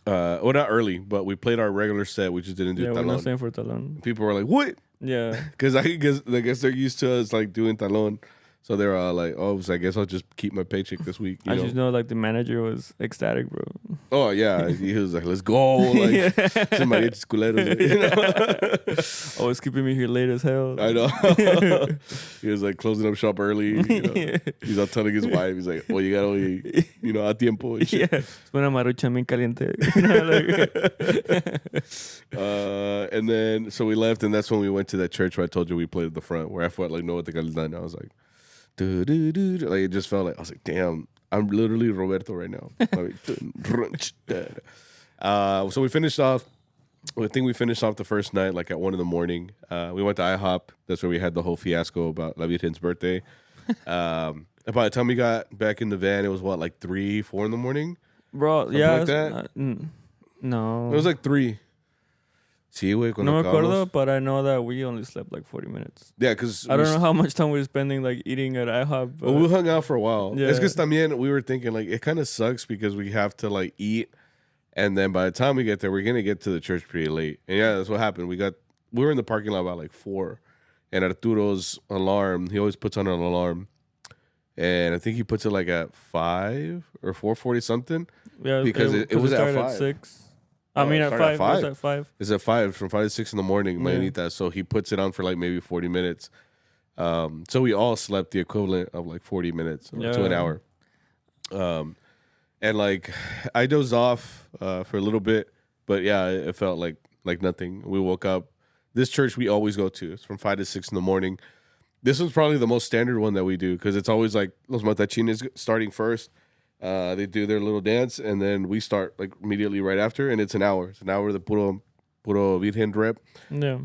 Well, not early, but we played our regular set. We just didn't do talon. We're not staying for talon. People were like, "What?" Yeah, because I guess they're used to us like doing talon. So they were all like, "Oh, so I guess I'll just keep my paycheck this week." I just know like the manager was ecstatic, bro. Oh yeah, he was like, "Let's go!" Like some mariachis culeros, you know. Oh, it's keeping me here late as hell. I know. He was like closing up shop early. You know? He's all telling his wife, he's like, "Oh, you gotta only, a tiempo." And shit. Yeah, it's una marucha bien caliente. And then so we left, and that's when we went to that church where I told you we played at the front, where I felt like no te caldan. I was like. Like it just felt like I was like, damn, I'm literally Roberto right now. So we finished off. I think we finished off the first night like at 1 a.m. We went to IHOP. That's where we had the whole fiasco about La Virgen's birthday. And by the time we got back in the van, it was what, like 3, 4 in the morning, bro. Something Yeah, like that? No, It was like 3. Sí, güey, no me acuerdo, but I know that we only slept like 40 minutes. Yeah, because I don't know how much time we were spending like eating at IHOP. Well, we hung out for a while. Yeah. It's because también we were thinking like it kind of sucks because we have to like eat, and then by the time we get there, we're gonna get to the church pretty late. And yeah, that's what happened. We were in the parking lot about like 4, and Arturo's alarm, he always puts on an alarm, and I think he puts it like at 5 or 4:40 something. Yeah, because it was at 5. At 6. I mean, at 5. It was at 5. It's at 5, from 5 to 6 in the morning, Morenita. Yeah. So he puts it on for like maybe 40 minutes. So we all slept the equivalent of like 40 minutes to an hour. And like I dozed off for a little bit, but yeah, it felt like nothing. We woke up. This church we always go to. It's from 5 to 6 in the morning. This one's probably the most standard one that we do because it's always like Los Matachines starting first. They do their little dance, and then we start like immediately right after, and it's an hour. It's an hour of the puro Virgen rep. Yeah.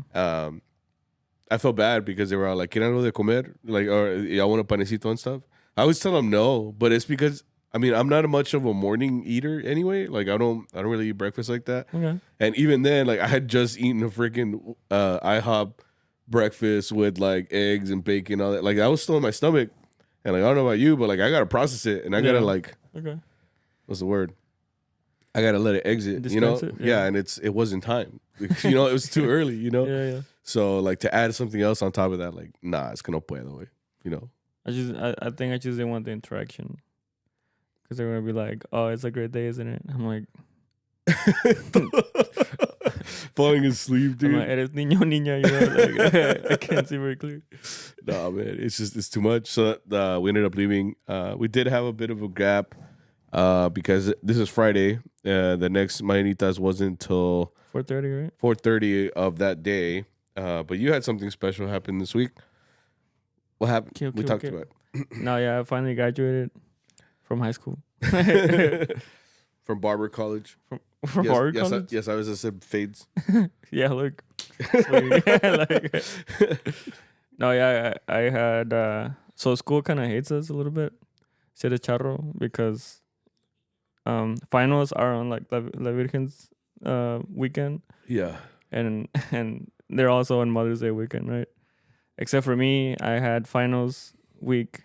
I felt bad because they were all like, "¿Quieren algo de comer?" Like, or y'all want a panecito and stuff. I always tell them no, but it's because I mean I'm not much of a morning eater anyway. Like I don't really eat breakfast like that. Okay. And even then, like I had just eaten a freaking IHOP breakfast with like eggs and bacon and all that. Like I was still in my stomach, and like I don't know about you, but like I gotta process it, and I gotta like. Okay. What's the word? I gotta let it exit. Dispense it? Yeah, and it wasn't time. It was too early. Yeah. So like to add something else on top of that, like nah, it's gonna play the way. I think I just didn't want the interaction because they're gonna be like, "Oh, it's a great day, isn't it?" I'm like, falling asleep, dude. I'm like, "Eres niño, niña," like I can't see very clear. Nah, man, it's too much. So we ended up leaving. We did have a bit of a gap because this is Friday. The next Marianitas wasn't until 4:30, right? 4:30 of that day. But you had something special happen this week. What happened? We talked about it. No, yeah, I finally graduated from high school. From Barber College. From Barber College? Yes, I was just said fades. Yeah, look. No, yeah, I had so school kind of hates us a little bit. Said Charro because finals are on like La Virgen's weekend. Yeah. And they're also on Mother's Day weekend, right? Except for me, I had finals week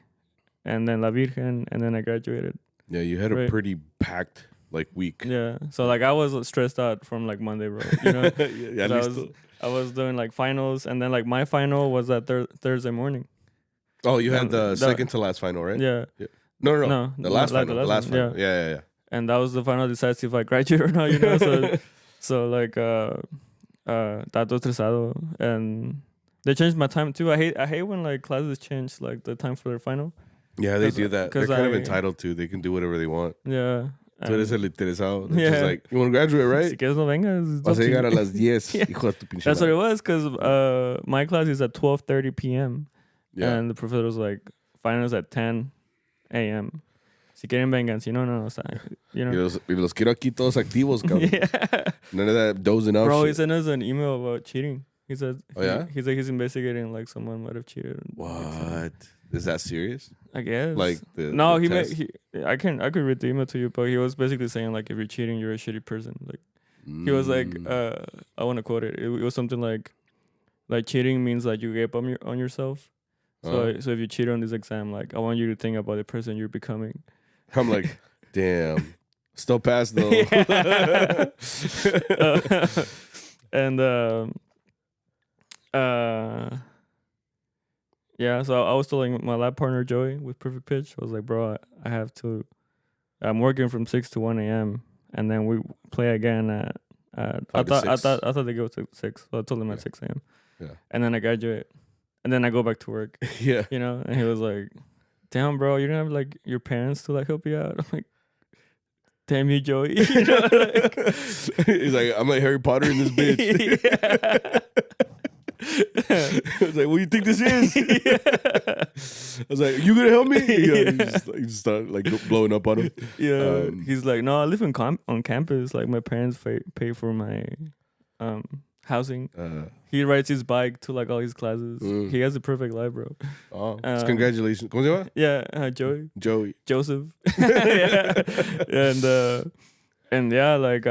and then La Virgen and then I graduated. Yeah, you had a pretty packed like week. Yeah. So like I was stressed out from like Monday, bro. You know? I was doing like finals and then like my final was that Thursday morning. Oh, you had the second to last final, right? Yeah. No. The last final. Yeah. And that was the final decides if I graduate or not, you know. So like tato estresado, and they changed my time too. I hate when like classes change like the time for their final. Yeah, they do that. They're kind of entitled to. They can do whatever they want. Yeah, Tú eres el interesado. Yeah. Just like, you want to graduate, right? Si quieres no vengas. Vas a llegar a las 10. Yeah. Hijo de tu pinche That's what madre. it was, because my class is at 12:30 p.m. Yeah. And the professor was like, finals at 10 a.m. Si quieren vengan, si no, no. O sea, you know. Y los quiero aquí todos activos, cabrón. Yeah. None of that dozing off Bro, shit. he sent us an email about cheating. He said, Oh, yeah? He's like, he's investigating like someone might have cheated. What? Is that serious? I guess. Like the no, the I could read the email to you, but he was basically saying like, if you're cheating, you're a shitty person. Like, he was like, I want to quote it. It was something like cheating means like you gave up on yourself. So so if you cheat on this exam, like I want you to think about the person you're becoming. I'm like, damn. Still pass though. And yeah, so I was telling my lab partner Joey with Perfect Pitch, I was like, bro, I'm working from 6 to 1 a.m. and then we play again at I thought they go to 6, so I told him at 6 a.m. Yeah. And then I graduate, and then I go back to work. Yeah. You know, and he was like, damn, bro, you don't have like your parents to like help you out. I'm like, damn you, Joey. You know, like, he's like, I'm like Harry Potter in this bitch. Yeah. I was like, what do you think this is? I was like, you gonna help me? Yeah, he just started like blowing up on him. Yeah, he's like, no, I live on campus. Like my parents pay for my housing. He rides his bike to like all his classes. He has a perfect life, bro. Oh, congratulations. ¿Cómo se llama? Yeah, Joey. Joseph. Yeah. And yeah, like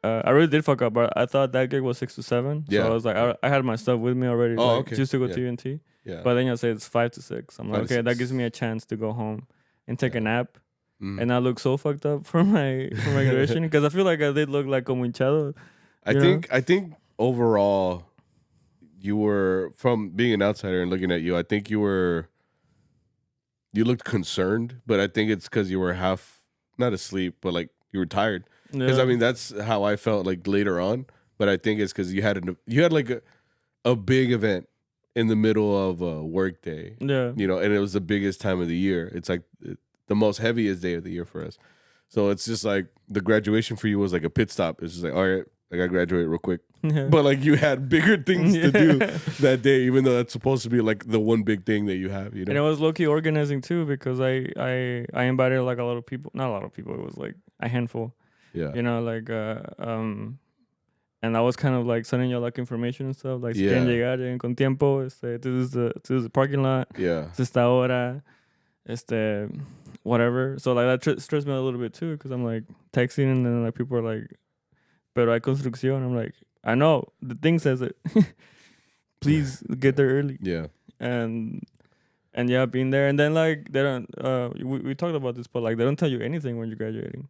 I really did fuck up, but I thought that gig was 6 to 7. Yeah. So I was like, I had my stuff with me already. Oh, like, okay. Just to go to UNT. Yeah. But then you say it's 5 to 6. I'm like, okay, 6. that gives me a chance to go home and take a nap. And I look so fucked up for my graduation because I feel like I did look like como hinchado. I think overall, you were, from being an outsider and looking at you, I think you looked concerned, but I think it's because you were half, not asleep, but like you were tired. Because I mean, that's how I felt like later on. But I think it's because you had like a big event in the middle of a work day. Yeah. You know, and it was the biggest time of the year. It's like the most heaviest day of the year for us. So it's just like the graduation for you was like a pit stop. It's just like, all right, I gotta graduate real quick. Yeah. But like you had bigger things to do that day, even though that's supposed to be like the one big thing that you have, you know. And it was low-key organizing too because I invited like a lot of people. Not a lot of people. It was like a handful. Yeah. You know, like and I was kind of like sending you like information and stuff. Like, si quieren llegar con tiempo, this is the parking lot. Yeah. Es esta hora. Whatever. So like that stressed me a little bit too because I'm like texting and then like people are like, pero hay construcción. I'm like, I know the thing says it. Please get there early. Yeah. And yeah, being there and then like they don't. We talked about this, but like they don't tell you anything when you're graduating.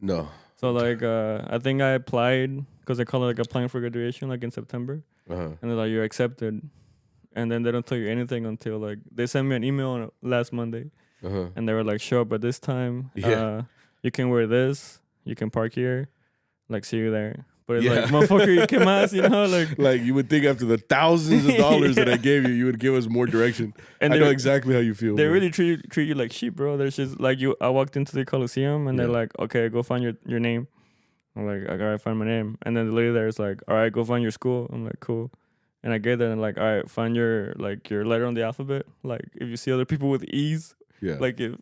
No. So like I think I applied because they call it like applying for graduation like in September, and they're like you're accepted, and then they don't tell you anything until like they sent me an email on last Monday, and they were like, show up at this time. You can wear this. You can park here. Like see you there. But it's like, motherfucker, you can ask, you know, like you would think after the thousands of dollars that I gave you, you would give us more direction. And I know exactly how you feel. They really treat you like sheep, bro. There's just like I walked into the Coliseum and they're like, okay, go find your name. I'm like, all right, find my name. And then the lady there is like, all right, go find your school. I'm like, cool. And I get there and like, all right, find your letter on the alphabet. Like if you see other people with E's, like if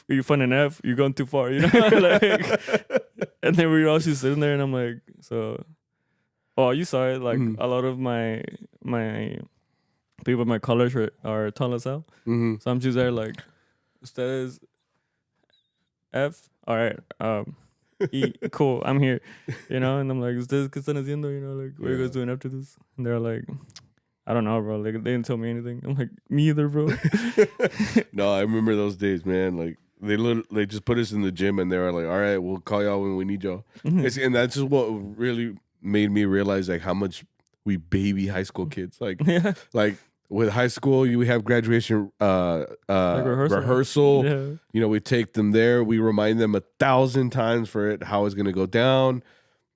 you find an F, you're going too far, you know? Like, and then we were all just sitting there and I'm like, so you saw it, like a lot of my people in my college are tall as hell. So I'm just there like, ustedes F, all right, E, cool, I'm here, you know? And I'm like, ustedes qué están haciendo, you know, like what are you guys doing after this? And they're like, I don't know, bro. Like, they didn't tell me anything. I'm like, me either, bro. No, I remember those days, man. Like, they just put us in the gym and they were like, all right, we'll call y'all when we need y'all. And that's just what really made me realize, like, how much we baby high school kids. Like, like with high school, we have graduation like rehearsal. Yeah. You know, we take them there. We remind them 1,000 times for it, how it's going to go down.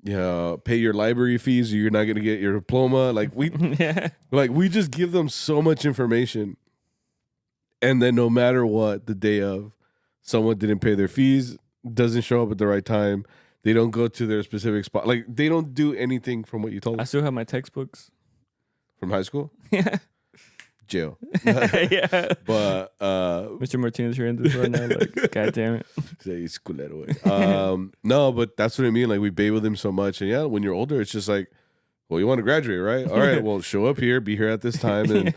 Pay your library fees or you're not gonna get your diploma. Like we just give them so much information, and then no matter what, the day of, someone didn't pay their fees, doesn't show up at the right time. They don't go to their specific spot. Like, they don't do anything from what you told I them. still have my textbooks. From high school? Yeah. Jail. Yeah. But Mr. Martinez, you're in this right now. Like, God damn it. No, but that's what I mean. Like, we bathe with him so much. And yeah, when you're older, it's just like, well, you want to graduate, right? All right, well, show up here, be here at this time, and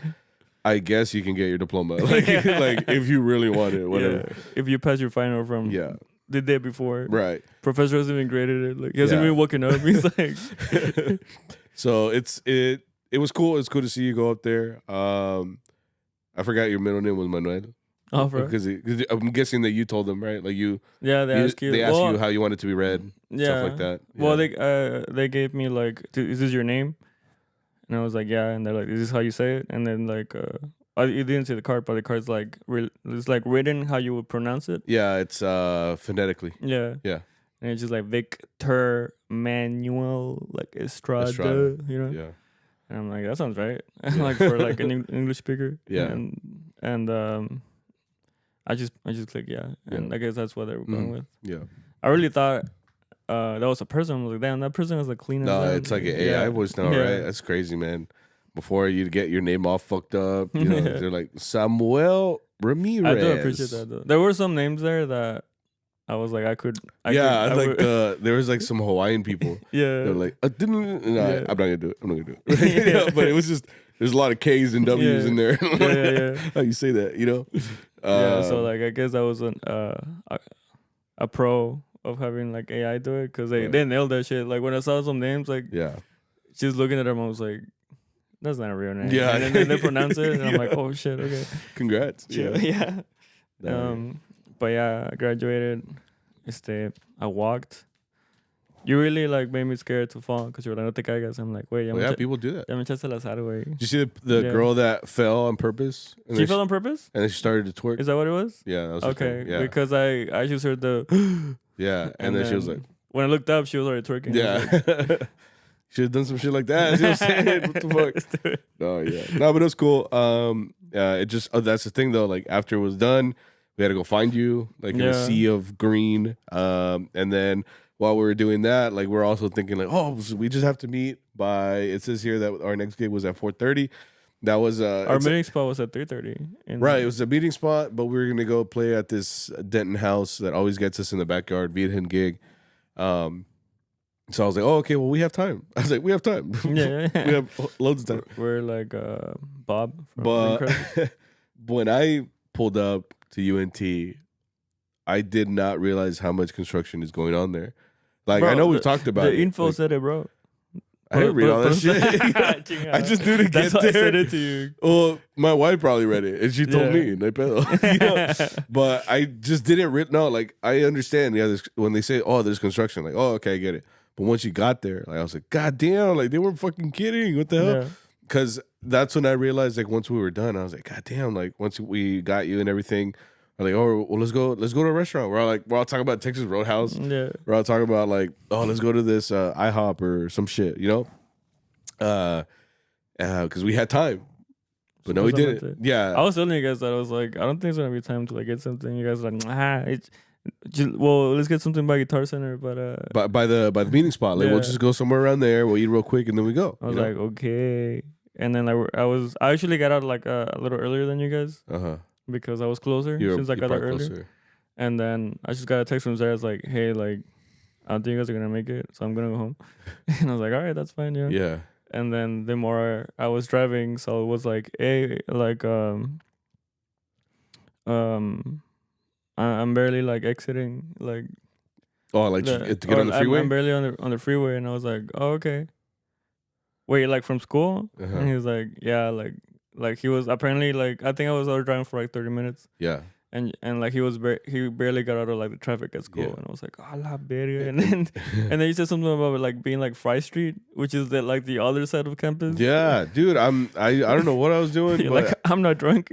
I guess you can get your diploma. Like, like if you really want it, whatever. Yeah. If you pass your final from the day before. Right. Professor hasn't even graded it. Like, he hasn't even woken up. He's like... So it was cool. It's cool to see you go up there. I forgot your middle name was Manuel. Oh, bro. Because I'm guessing that you told them, right? Like you. Yeah, they ask you. They ask you how you want it to be read. Yeah. Stuff like that. Yeah. Well, they gave me like, is this your name? And I was like, yeah. And they're like, is this how you say it? And then like, you didn't see the card, but the card's like, it's like written how you would pronounce it. Yeah, it's phonetically. Yeah. Yeah. And it's just like Victor Manuel, like Estrada, you know? Yeah. And I'm like, that sounds right. Like for like an English speaker. Yeah. And I just clicked and I guess that's what they were going with. Yeah. I really thought that was a person. I was like, damn, that person was like clean. No, it's like an AI voice now, right? That's crazy, man. Before you'd get your name all fucked up, you know, they're like Samuel Ramirez. I do appreciate that though. There were some names there that I was like, there was like some Hawaiian people. Yeah. They're like, I'm not gonna do it. But it was just, there's a lot of K's and W's in there. How you say that, you know? So like, I guess I was a pro of having like AI do it because they nailed that shit. Like when I saw some names, like just looking at them, I was like, that's not a real name. Yeah. And then they pronounce it, and I'm like, oh shit, okay. Congrats. Yeah. But yeah, I graduated. I walked. You really like made me scared to fall because you were like, no te caigas. I'm like, wait, people do that. Ya me echaste la sal, güey. Did you see the girl that fell on purpose? She fell on purpose? And then she started to twerk? Is that what it was? Yeah, that was okay. Yeah. Because I just heard the yeah, and then she was like, when I looked up, she was already twerking. Yeah. Should have done some shit like that. You know what I'm saying? What the fuck? Oh yeah. No, but it was cool. It just that's the thing though. Like after it was done, we had to go find you, like in a sea of green. And then while we were doing that, like we're also thinking like, oh, so we just have to meet by. It says here that our next gig was at 4:30. That was our meeting spot was at 3:30. Right, it was a meeting spot, but we were gonna go play at this Denton house that always gets us in the backyard, Virgen gig. So I was like, oh, okay, well, we have time. I was like, we have time. Yeah. We have loads of time. We're like Bob. But when I pulled up to UNT, I did not realize how much construction is going on there. Like, bro, I know we've talked about it. The info said it, bro. I didn't read all that shit. I just knew to get there. I said it to you. Well, my wife probably read it, and she told me. You know? But I just didn't know. Like, I understand. Yeah, when they say, "Oh, there's construction," like, "Oh, okay, I get it." But once you got there, like, I was like, "God damn!" Like, they weren't fucking kidding. What the hell? Because that's when I realized, like, once we were done, I was like, "God damn!" Like, once we got you and everything. I'm like, oh, well, let's go to a restaurant. We're all talking about Texas Roadhouse. Yeah. We're all talking about like, oh, let's go to this IHOP or some shit, you know? Because we had time. But no, we didn't. Yeah. I was telling you guys that I was like, I don't think it's gonna be time to like get something. You guys were like, it's just, well, let's get something by Guitar Center, but by the meeting spot. Like we'll just go somewhere around there. We'll eat real quick and then we go. I was like, okay. And then I actually got out like a little earlier than you guys. Because I was closer since I got there earlier. And then I just got a text from Zara. It's like, hey, like, I don't think you guys are going to make it, so I'm going to go home. And I was like, all right, that's fine, yeah. Yeah. And then the more I was driving, so it was like, hey, like, I'm barely, like, exiting, like... Oh, like, to get on the freeway? I'm barely on the freeway, and I was like, oh, okay. Wait, like, from school? And he was like, yeah, like he was apparently like I think I was driving for like 30 minutes. Yeah. And like he barely got out of like the traffic at school, and I was like, oh la verga. And then he said something about like being like Fry Street, which is the other side of campus. Yeah, dude, I don't know what I was doing. But like I'm not drunk.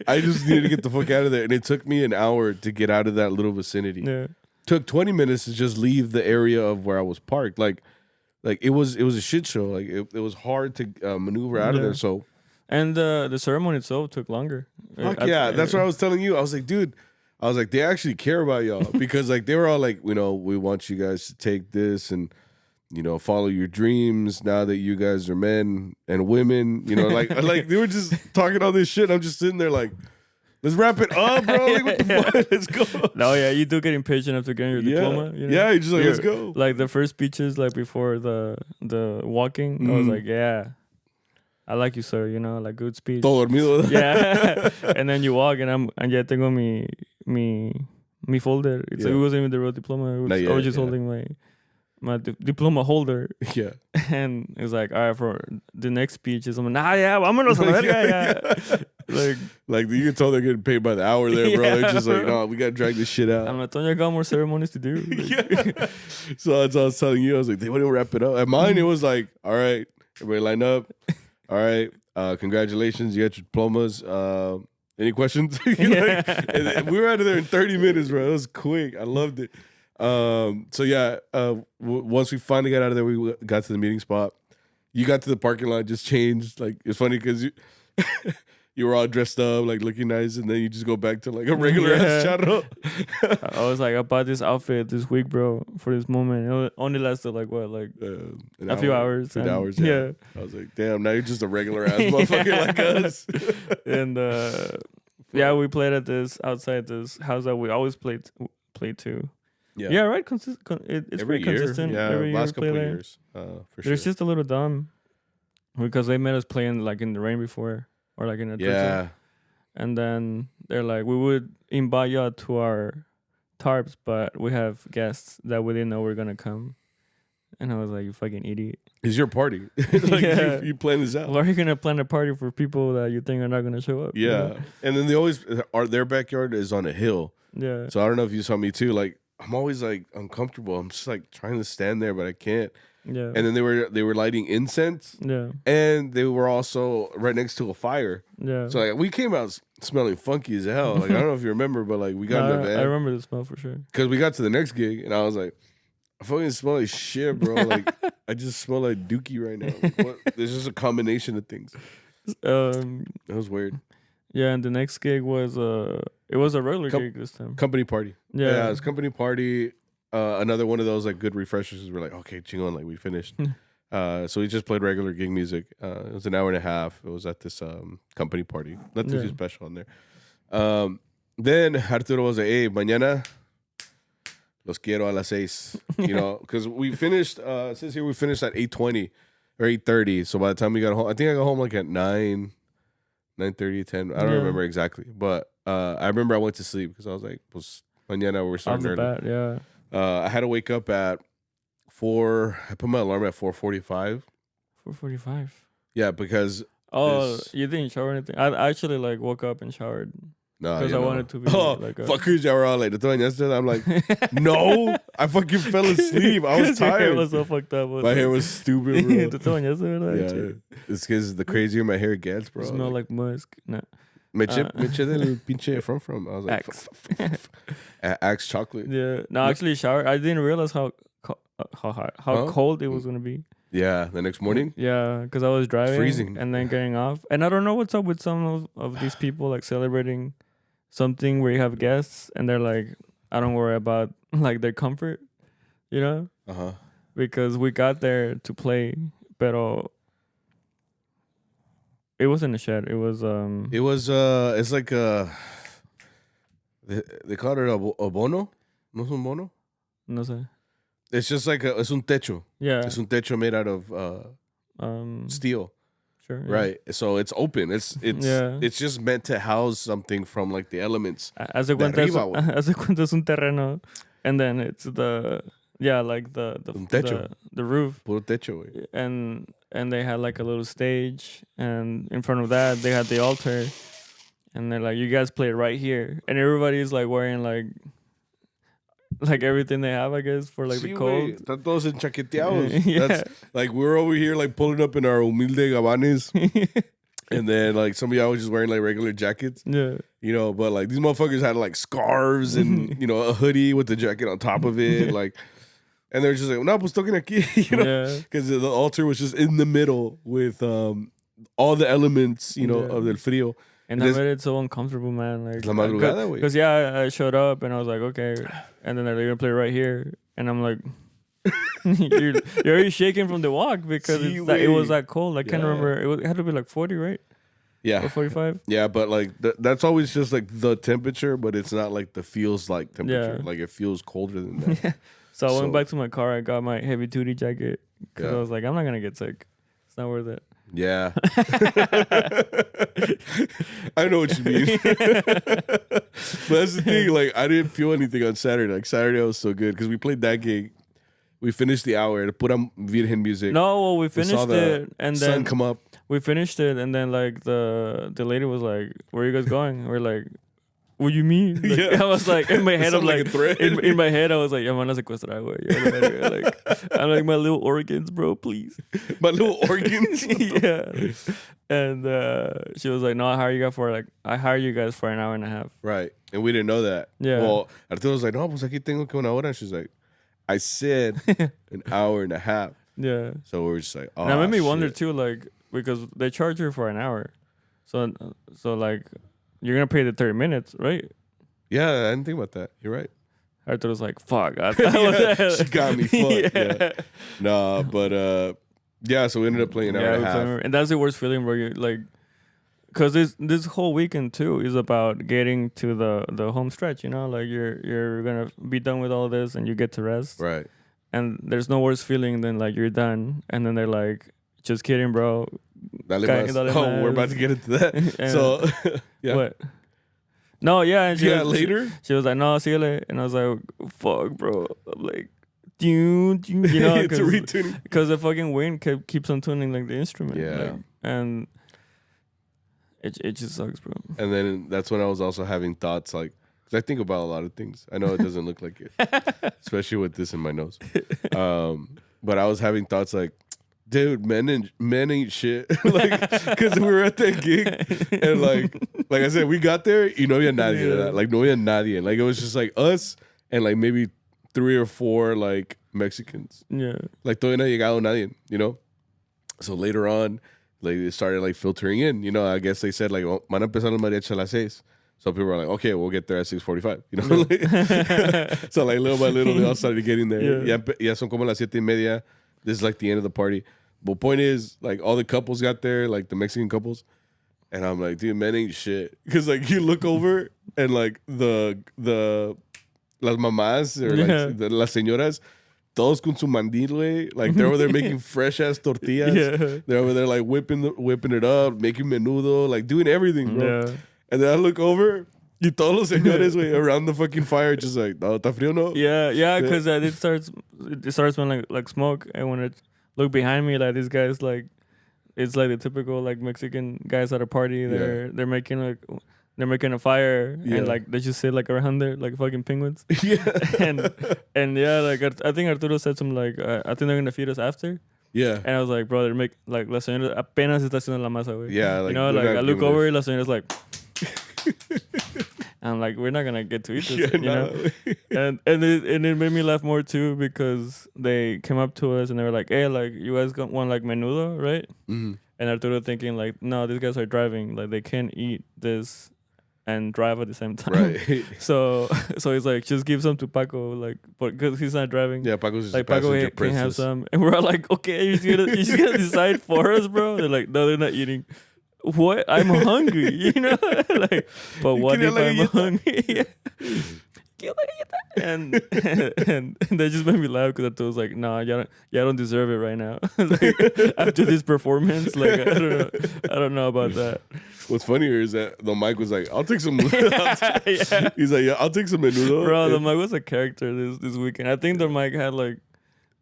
I just needed to get the fuck out of there, and it took me an hour to get out of that little vicinity. Yeah. Took 20 minutes to just leave the area of where I was parked. Like it was a shit show. Like it was hard to maneuver out of there. So. And the ceremony itself took longer. Fuck yeah, that's what I was telling you. I was like, dude, I was like, they actually care about y'all because like they were all like, we want you guys to take this and follow your dreams now that you guys are men and women. Like they were just talking all this shit. I'm just sitting there like, let's wrap it up, bro. Like, what the fuck? Let's go. No, yeah, you do get impatient after getting your diploma. Yeah, you're just like, let's go. Like the first speeches, like before the walking, I was like, yeah, I like you, sir. Like good speech. Todo dormido. Yeah. And then you walk, and ya tengo mi folder. It wasn't even the real diploma. I was just holding my diploma holder. Yeah. And it was like, all right, for the next speech is I'm like, vámonos a la verga. Like you can tell they're getting paid by the hour there, bro. They're just like, no, we gotta drag this shit out. I'm like, Tonya got more ceremonies to do. So that's what I was telling you. I was like, they wouldn't wrap it up. At mine, it was like, all right, everybody line up. All right, congratulations, you got your diplomas. Any questions? And we were out of there in 30 minutes, bro. It was quick. I loved it. So yeah, once we finally got out of there, we got to the meeting spot. You got to the parking lot, just changed. Like it's funny because you were all dressed up, like looking nice, and then you just go back to like a regular ass charro. I was like, I bought this outfit this week, bro, for this moment. It only lasted like what, like a few hours. 2 hours. Yeah. I was like, damn, now you're just a regular ass motherfucker like us. And yeah, we played at outside this house that we always play to. Yeah, right. It's pretty consistent. Yeah, every last couple of there. years, for sure. There's just a little dumb because they made us playing like in the rain before or like in a drizzle. And then they're like, we would invite y'all to our tarps, but we have guests that we didn't know were gonna come. And I was like, you fucking idiot. It's your party. Like you plan this out. Why are you gonna plan a party for people that you think are not gonna show up? Yeah. And then they always their backyard is on a hill. Yeah. So I don't know if you saw me too. Like I'm always like uncomfortable. I'm just like trying to stand there, but I can't. Yeah. And then they were lighting incense. Yeah. And they were also right next to a fire. Yeah. So like we came out smelling funky as hell. Like I don't know if you remember, but like we got in the van. I remember the smell for sure. Because we got to the next gig and I was like, I fucking smell like shit, bro. Like I just smell like dookie right now. Like, there's just a combination of things. That was weird. Yeah, and the next gig was it was a regular gig this time. Company party. Yeah, it was company party. Another one of those like good refreshers. We're like, okay, chingon, like we finished. So we just played regular gig music. It was an hour and a half. It was at this company party. Nothing too special on there. Then Arturo was like, hey, mañana los quiero a las 6. Because we finished, it says here we finished at 8:20 or 8:30. So by the time we got home, I think I got home like at 9:30, 10. I don't remember exactly. But I remember I went to sleep because I was like, pues mañana we're starting early. I had to wake up at 4. I put my alarm at 4:45. 4:45. Yeah, because you didn't shower or anything. I actually like woke up and showered. No, because I wanted to be like fuckers, y'all were all like, yesterday. I'm like, no, I fucking fell asleep. I was tired. Your hair was so fucked up. My hair was stupid, bro. Yeah, it's because the crazier my hair gets, bro. You smell like musk. No. Me eché del pinche from. I was like, Axe chocolate. Yeah. No, actually showered. I didn't realize how cold it was gonna be. Yeah, the next morning. Yeah, because I was driving, freezing, and then getting off, and I don't know what's up with some of these people like celebrating something where you have guests, and they're like, I don't worry about like their comfort, because we got there to play, pero it wasn't a shed. It was it's like they call it a bono. No es un bono. No sé. It's just like it's un techo. Yeah. It's un techo made out of steel. Sure. Yeah. Right. So it's open. It's just meant to house something from like the elements. Haz de cuenta es un terreno, and then it's the roof. Puro techo, güey. And they had like a little stage, and in front of that they had the altar, and they're like, you guys play right here, and everybody's like wearing like everything they have, I guess, for like the cold. Están todos enchaqueteados. That's like we're over here like pulling up in our humilde gabanes. And then like some of y'all was just wearing like regular jackets. Yeah. But like these motherfuckers had like scarves and a hoodie with the jacket on top of it. Like, and they're just like, no, pues toquen aquí, because the altar was just in the middle with all the elements, of del frío. And I made it so uncomfortable, man. Like, la madrugada, güey. Because I showed up and I was like, okay, and then they're gonna play right here, and I'm like, you're already shaking from the walk because it was that cold. I can't remember. It had to be like 40, right? Yeah. Or 45. Yeah, but like that's always just like the temperature, but it's not like the feels like temperature. Yeah. Like it feels colder than that. So I went back to my car. I got my heavy duty jacket because I was like, I'm not gonna get sick. It's not worth it. Yeah. I know what you mean. But that's the thing. Like, I didn't feel anything on Saturday. Like, Saturday was so good because we played that gig. We finished the hour to put on Virgen music. No, well, we finished it and sun then come up. We finished it and then like the lady was like, "Where are you guys going?" We're like, "What do you mean?" Like, Yeah. I was like, in my head, I'm like, a threat. in my head, I was like, "I'm gonna sequestrar, güey." Like, I'm like, my little organs, bro, please. My little organs. Yeah. And she was like, "No, I hire you guys for an hour and a half." Right, and we didn't know that. Yeah. Well, Arturo was like, "No, pues aquí tengo que una hora." And she's like, "I said an hour and a half." Yeah. So we were just like, "Oh." And that made me wonder too, like, because they charge you for an hour, so like, you're gonna pay the 30 minutes, right? Yeah, I didn't think about that. You're right. Arturo was like, "Fuck." She got me fucked. Yeah. Nah, but yeah. So we ended up playing an hour and a half, and that's the worst feeling, where you like, because this whole weekend too is about getting to the home stretch. You know, like you're gonna be done with all this and you get to rest. right? And there's no worse feeling than like you're done, and then they're like, "Just kidding, bro." Dale más. Oh, we're about to get into that. So, yeah. What? No, yeah. And Later. She was like, "No, síguele," and I was like, "Fuck, bro." I'm like, you know, It's a retuning because the fucking wind keeps on tuning like the instrument. Yeah. Like, and it just sucks, bro. And then that's when I was also having thoughts like, because I think about a lot of things. I know it doesn't look like it, especially with this in my nose. But I was having thoughts like, dude, men ain't shit. Like, because we were at that gig, and like I said, we got there, y no había nadie. Yeah. Like, no había nadie. Like, it was just like us and like maybe 3 or 4 like Mexicans. Yeah. Like, todavía no ha llegado nadie, you know? So later on, like, it started like filtering in, you know? I guess they said like, oh, van a empezar los mariachi a las 6. So people were like, okay, we'll get there at 6:45, you know? Yeah. So like little by little, they all started getting there. Yeah, son como las 7:30. This is like the end of the party. But point is, like, all the couples got there, like the Mexican couples. And I'm like, dude, men ain't shit. Because like you look over and like the las mamás or like las señoras, todos con su mandil, güey. Like they're over there making fresh ass tortillas. Yeah. They're over there like whipping it up, making menudo, like doing everything, bro. Yeah. And then I look over, y todos los señores, güey, around the fucking fire, just like, no, está frío, no? Yeah, because it starts smelling like smoke, and when it look behind me, like these guys, like it's like the typical like Mexican guys at a party. They're making a fire, and like they just sit like around there like fucking penguins. Yeah, and yeah, like I think Arturo said something like, I think they're gonna feed us after. Yeah, and I was like, bro, they're like la señora apenas está haciendo la masa, güey. Yeah, like, you know, like I look over, and la señora's like. I'm like, we're not gonna get to eat this, you know. And it made me laugh more too, because they came up to us and they were like, "Hey, like you guys want like menudo, right?" Mm-hmm. And Arturo thinking like, "No, these guys are driving. Like they can't eat this and drive at the same time." Right. So he's like, "Just give some to Paco, like, because he's not driving." Yeah, Paco's just like Paco can have some, and we're all like, "Okay, you're just gonna decide for us, bro." They're like, "No, they're not eating." What? I'm hungry, you know? Like, but what if I'm hungry? And they just made me laugh, because I was like, "Nah, y'all don't deserve it right now." Like, after this performance, like I don't know about that. What's funnier is that the mic was like, "I'll take some." Yeah. He's like, "Yeah, I'll take some menudo." Bro, the mic was a character this weekend. I think the mic had like,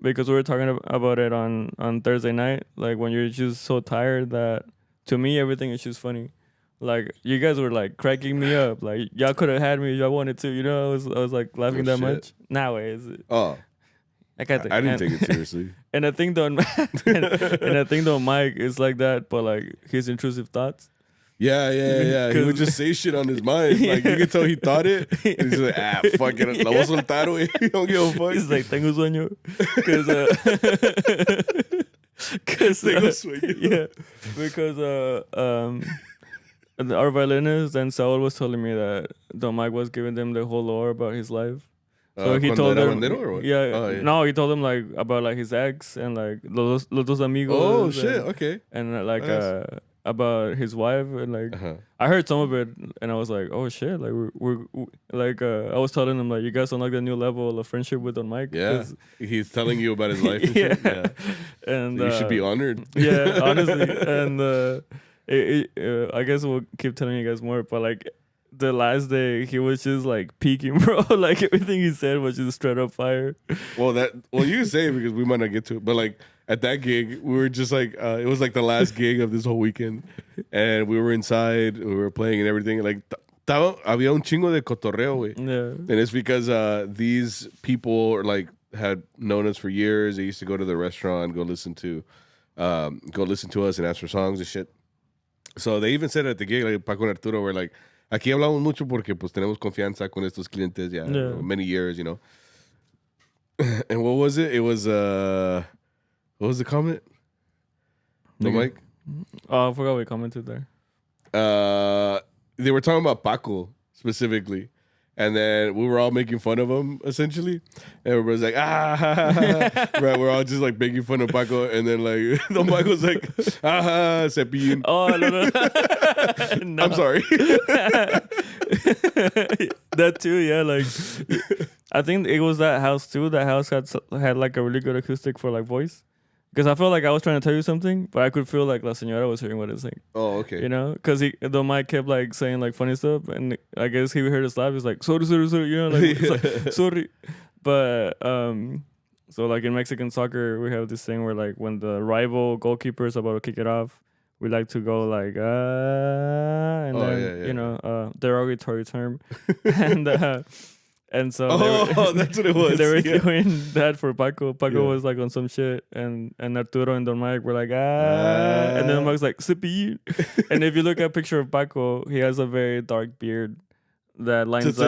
because we were talking about it on Thursday night, like when you're just so tired that. To me, everything is just funny. Like, you guys were like cracking me up. Like, y'all could have had me if y'all wanted to. You know, I was like laughing that much. Nah, is it? Oh, I didn't take it seriously. And I think the Mike is like that, but like his intrusive thoughts. Yeah. He would just say shit on his mind. Like, you could tell he thought it. And he's like, fuck it. La voy a soltar, güey. Don't give a fuck. He's like, tengo sueño. Because our violinist, and Saul was telling me that Don Mike was giving them the whole lore about his life. So he told them, yeah, oh, yeah, no, he told them like about like his ex and like los dos amigos. Oh shit! Okay. And like nice. About his wife and like I heard some of it and I was like, oh shit! Like we're like I was telling him like you guys on like a new level of friendship with Don Mike. Yeah, he's telling you about his life. And shit. Yeah, and so you should be honored. Yeah, honestly, and I guess we'll keep telling you guys more, but like. The last day he was just like peaking, bro. Like everything he said was just straight up fire. Well, you can say it because we might not get to it, but like at that gig, we were just like it was like the last gig of this whole weekend, and we were inside, we were playing and everything. Like había un chingo de cotorreo, güey. Yeah, and it's because these people like had known us for years. They used to go to the restaurant, go listen to us and ask for songs and shit. So they even said at the gig, like Paco and Arturo were like. Aquí hablamos mucho porque pues tenemos confianza con estos clientes ya many years, you know. And what was it? It was what was the comment? No, Mike? Oh, I forgot we commented there. They were talking about Paco specifically. And then we were all making fun of him, essentially. And everybody's like, right, we're all just like making fun of Paco. And then like, the Paco's like, Cepillín. Oh, no. No. I'm sorry. That too, yeah. Like, I think it was that house too. That house had like a really good acoustic for like voice. Because I felt like I was trying to tell you something, but I could feel like La Señora was hearing what I was saying. Oh, okay. You know? Because the mic kept like saying like funny stuff, and I guess he heard us laugh. He's like, sorry, you know? Like, it's like, sorry. But, so like in Mexican soccer, we have this thing where like when the rival goalkeeper is about to kick it off, we like to go like, and then, you know, derogatory term. And so that's what it was. They were doing that for Paco. Paco was like on some shit, and Arturo and Don Mike were like, and then Mike's like, Sippy. And if you look at a picture of Paco, he has a very dark beard that lines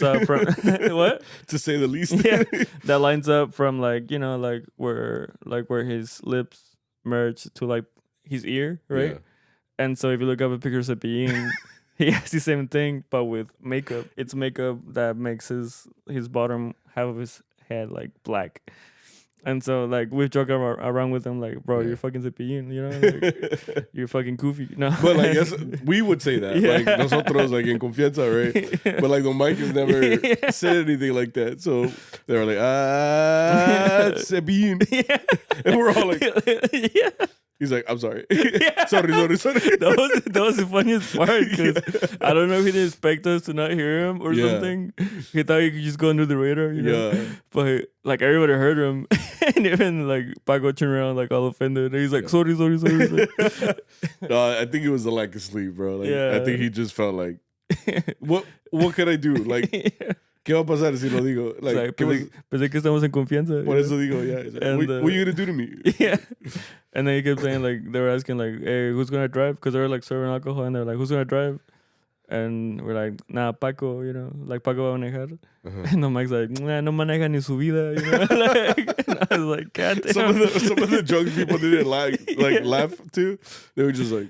up from what? To say the least. Yeah, that lines up from like, you know, like where his lips merge to like his ear, right? Yeah. And so if you look up a picture of Sippy, he has the same thing, but with makeup. It's makeup that makes his bottom half of his head like black. And so like we've joked around with him like, bro, you're fucking Cepillín, you know, like, you're fucking goofy. No, but like yes, we would say that, like nosotros like in confianza, right? But like the Mike has never said anything like that, so they were like, Cepillín, and we're all like, He's like, I'm sorry. sorry. That was the funniest part because I don't know if he didn't expect us to not hear him or something. He thought he could just go under the radar, you know? Yeah. But like everybody heard him, and even like Paco turned around like all offended. And he's like, sorry. No, I think it was a lack of sleep, bro. Like, I think he just felt like, what can I do? Like, ¿qué va a pasar si lo digo? Like, pensé que estamos en confianza. Por eso digo, like, and, what are you gonna do to me? Yeah. And then he kept saying like they were asking like, hey, who's gonna drive? Because they were like serving alcohol, and they're like, who's gonna drive? And we're like, nah, Paco, you know, like Paco va a manejar. And the Mike's like, nah, no maneja ni su vida, you know. Like, and I was like, God damn. Some of the drunk people didn't laugh too. They were just like,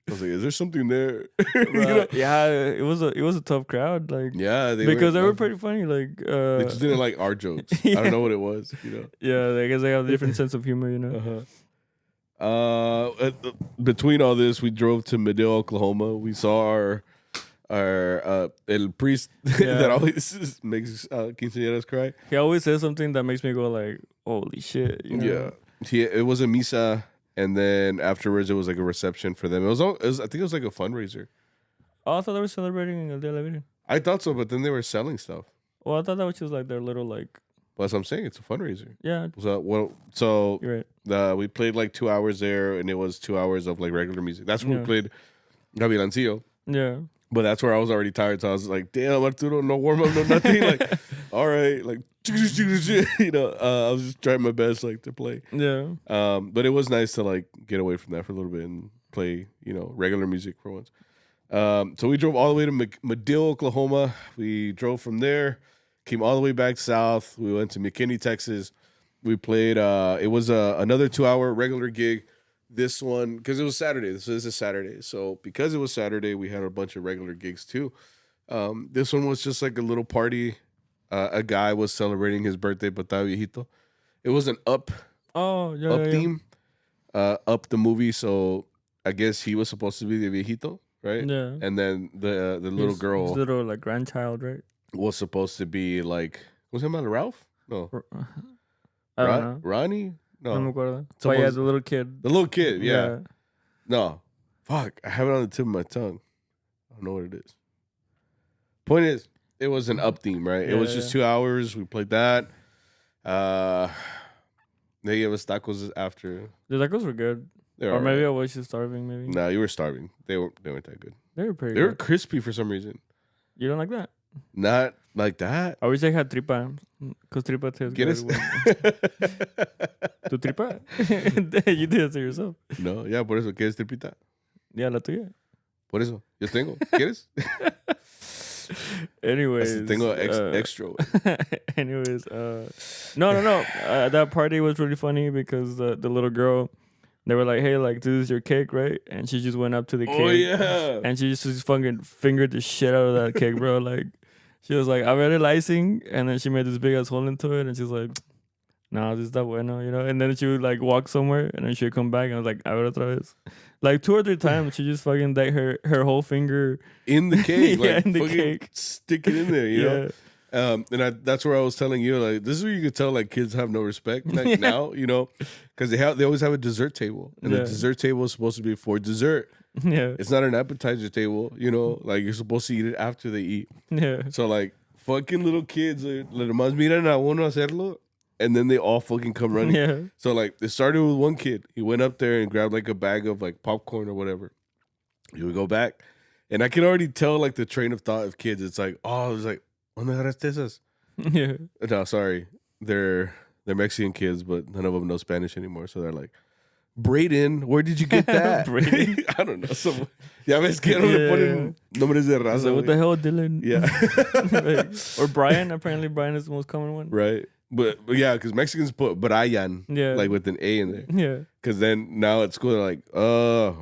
I was like, is there something there? You know? Yeah, it was a tough crowd, like because they were pretty funny. Like they just didn't like our jokes. I don't know what it was, you know. Yeah, I guess they have a different sense of humor, you know. Between all this, we drove to Medill, Oklahoma. We saw our el priest that always makes quinceañeras cry. He always says something that makes me go like, holy shit, you know? Yeah, it was a misa. And then afterwards, it was like a reception for them. It was I think it was like a fundraiser. Oh, I thought they were celebrating El Día de la Virgen. I thought so, but then they were selling stuff. Well, I thought that was just like their little like. Well, that's what I'm saying. It's a fundraiser. Yeah. So you're right. We played like 2 hours there, and it was 2 hours of like regular music. That's when we played Gavilancillo. Yeah. But that's where I was already tired, so I was like, damn, Arturo, no warm up, no nothing. Like, all right, like, you know, I was just trying my best, like, to play. Yeah. But it was nice to, like, get away from that for a little bit and play, you know, regular music for once. So we drove all the way to Medill, Oklahoma. We drove from there, came all the way back south. We went to McKinney, Texas. We played, it was another 2 hour regular gig. this one, because it was Saturday. This is a Saturday. So because it was Saturday, we had a bunch of regular gigs too. This one was just like a little party. A guy was celebrating his birthday, but estaba viejito. It was an Up theme. Up the movie. So I guess he was supposed to be the viejito, right? Yeah. And then the little girl, his little like grandchild, right? was supposed to be like, what's his name? Ralph? No. I don't know. Ronnie? No. No me acuerdo. But yeah, the little kid. The little kid, yeah. No. Fuck. I have it on the tip of my tongue. I don't know what it is. Point is, it was an Up theme, right? It was just 2 hours. We played that. They gave us tacos after. The tacos were good. Or maybe I was just starving, maybe. Nah, you were starving. They weren't that good. They were pretty They good. were crispy for some reason. You don't like that? Not like that. I wish I had tripa. Because tripa tastes good. ¿Tu tripa? You did it to yourself. No, yeah, por eso. ¿Quieres tripita? Yeah, la tuya. Por eso. Yo tengo. ¿Quieres? Anyways. Tengo extra. Anyways. No. That party was really funny because the little girl, they were like, hey, like, this is your cake, right? And she just went up to the cake. Oh, yeah. And she just fucking fingered the shit out of that cake, bro. Like, she was like, I read el icing. And then she made this big ass hole into it. And she's like, no, this está bueno, you know? And then she would like walk somewhere. And then she would come back. And I was like, a ver otra vez. Like 2 or 3 times, she just fucking like her whole finger in the cake. Yeah, like, in the cake. Stick it in there, you know? And that's where I was telling you, like, this is where you could tell, like, kids have no respect now, you know? Because they always have a dessert table. And the dessert table is supposed to be for dessert. Yeah. It's not an appetizer table, you know? Like, you're supposed to eat it after they eat. Yeah. So, like, fucking little kids, más miran a uno hacerlo, and then they all fucking come running. Yeah. So, like, it started with one kid. He went up there and grabbed, like, a bag of, like, popcorn or whatever. He would go back. And I can already tell, like, the train of thought of kids. It's like, oh, it's like, ¿dónde agarraste esas? Yeah. No, sorry. They're Mexican kids, but none of them know Spanish anymore. So they're like, Brayden, where did you get that? Brayden? I don't know. Ya ves que no le ponen nombres de raza. So what the hell, Dylan? Yeah. Or Brian. Apparently, Brian is the most common one. Right. But yeah, because Mexicans put Brian, like with an A in there. Yeah. Because then now at school they're like,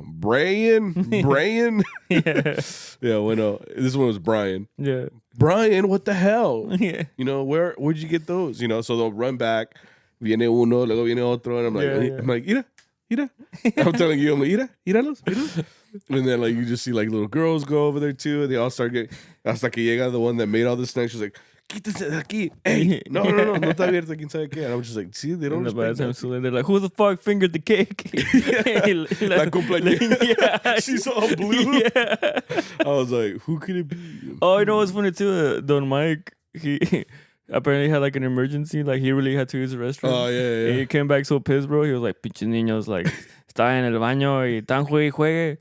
Brian. Yeah. Yeah, well, this one was Brian. Yeah. Brian, what the hell? Yeah. You know, where'd you get those? You know, so they'll run back. Viene uno, luego viene otro, and I'm like, mira. I'm telling you, I'm like, míralos. And then like you just see like little girls go over there too, and they all start getting. Hasta que llega the one that made all the snacks. She's like, quítense de aquí. Hey, no está abierto, quién sabe qué. And I'm just like, see, they don't respect that. So they're like, who the fuck fingered the cake? La cumpleaños. Yeah. She's all blue. Yeah. I was like, who could it be? Oh, you know what's funny too? Don Mike, he apparently had like an emergency. Like he really had to use the restroom. Oh, yeah. And he came back so pissed, bro. He was like, pinches niños, like, estaba en el baño y tan juegue.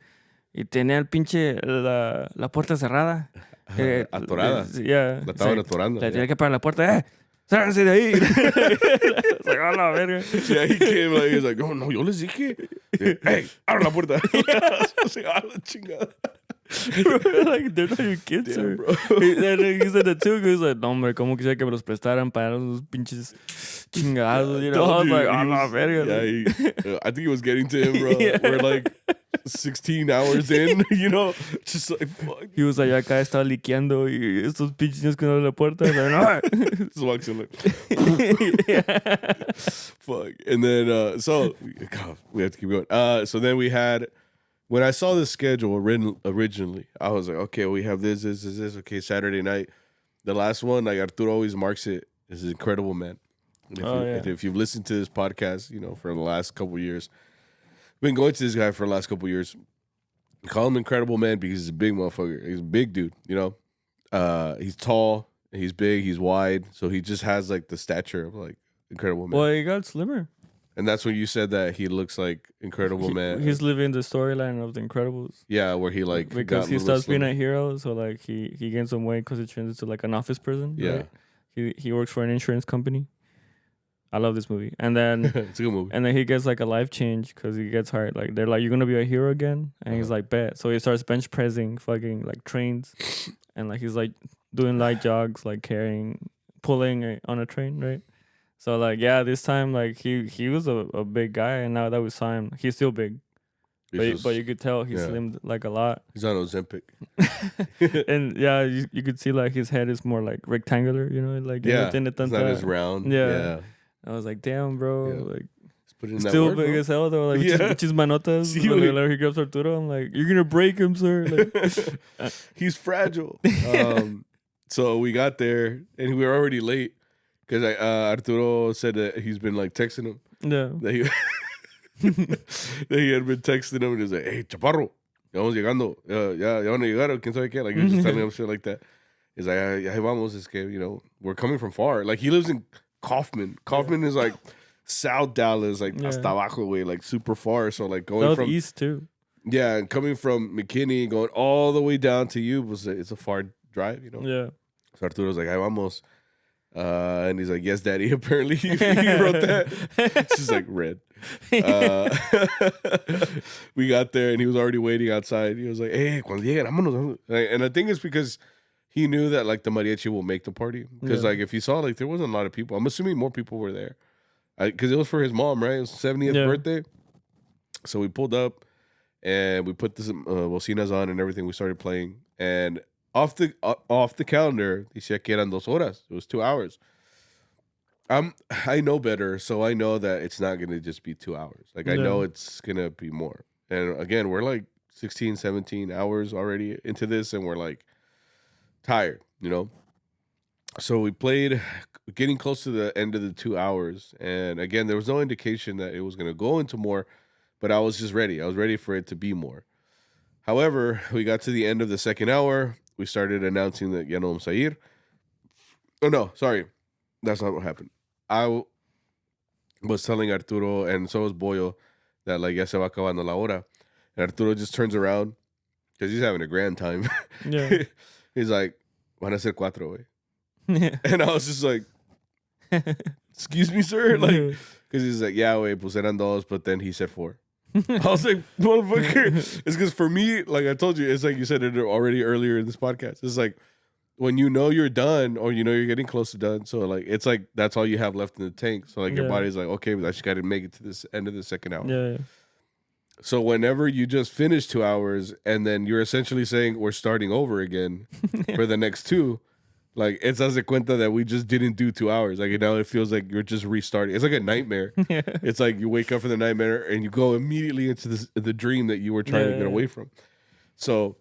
Y tenía el pinche la puerta cerrada. Atorada. Yeah. La estaban atorando. Le tenía que parar la puerta. ¡Ságanse de ahí! It's like, oh, la verga. Yeah, he came like, he's like, oh, no, yo les dije. Hey, abra la puerta. I was like, ah, la chingada. Like, they're not your kids, Damn, bro. And he said that too. He was like, no, hombre, ¿cómo quisiera que me los prestaran para esos pinches chingados? You know, I was like, oh, la verga. Yeah, I think it was getting to him, bro. Yeah. We're like 16 hours in, you know, just like, fuck. He was like, acá estaba liqueando y estos pinches niños que no abren la puerta. Like, no. Just walks in like, fuck. And then, so, God, we have to keep going. So then we had, when I saw the schedule originally, I was like, okay, we have this. Okay, Saturday night. The last one, like Arturo always marks it, is Incredible Man. And if you've listened to this podcast, you know, for the last couple of years, been going to this guy for the last couple of years. Call him Incredible Man because he's a big motherfucker. He's a big dude, you know. He's tall, he's big, he's wide, so he just has like the stature of like Incredible Man. Well, he got slimmer. And that's when you said that he looks like Incredible Man. He's living the storyline of the Incredibles. Yeah, where he like because he starts being a hero, so like he gains some weight because he turns into like an office person. Yeah, right? He works for an insurance company. I love this movie. And then it's a good movie. And then he gets like a life change because he gets hired. Like they're like, you're gonna be a hero again, and he's like, bet. So he starts bench pressing fucking like trains, and like he's like doing light jogs, like pulling on a train, right? So like yeah, this time like he was a big guy, and now that we saw him, he's still big. But you could tell he slimmed like a lot. He's on Ozempic. And yeah, you could see like his head is more like rectangular, you know, like it's not as round. Yeah. I was like, damn, bro, like still big as hell though. Like which is manotas. He grabs Arturo. I'm like, you're gonna break him, sir. Like, he's fragile. So we got there and we were already late because Arturo said that he's been like texting him. Yeah. That he had been texting him and he was like, hey, chaparro, ya vamos llegando. Ya van a llegar o quién sabe qué. Like he was just telling him shit like that. He's like, ahí vamos, es que, you know, we're coming from far. Like he lives in Kaufman. Kaufman is like South Dallas, like hasta abajo way, like super far. So like going from east too. Yeah, and coming from McKinney, going all the way down to you it's a far drive, you know. Yeah. So Arturo's like, ahí vamos. And he's like, yes, daddy. Apparently he wrote that. She's like, red. We got there and he was already waiting outside. He was like, hey, cuando lleguen, vámonos. And I think it's because he knew that like the mariachi will make the party. Because like if you saw, like there wasn't a lot of people. I'm assuming more people were there. Because it was for his mom, right? It was 70th birthday. So we pulled up and we put this bocinas on and everything. We started playing. And off the calendar, decía que eran 2 horas. It was 2 hours. I know better, so I know that it's not going to just be 2 hours. Like, I know it's going to be more. And again, we're like 16, 17 hours already into this, and we're like tired, you know? So we played, getting close to the end of the 2 hours. And again, there was no indication that it was going to go into more, but I was just ready. I was ready for it to be more. However, we got to the end of the second hour. We started announcing that ya no vamos a ir. Oh, no, sorry. That's not what happened. I was telling Arturo, and so was Boyo, that like ya se va acabando la hora. And Arturo just turns around because he's having a grand time. Yeah. He's like, van a ser 4, güey. Yeah. And I was just like, excuse me, sir? Like, because he's like, yeah, güey, pues eran 2, but then he said 4. I was like, motherfucker. It's because for me, like I told you, it's like you said it already earlier in this podcast. It's like when you know you're done or you know you're getting close to done. So like it's like that's all you have left in the tank. So like your body's like, okay, but I just got to make it to this end of the second hour. Yeah. So whenever you just finish 2 hours and then you're essentially saying we're starting over again for the next 2, like it's as a cuenta that we just didn't do 2 hours. Like now it feels like you're just restarting. It's like a nightmare. Yeah. It's like you wake up from the nightmare and you go immediately into the dream that you were trying to get away from. So,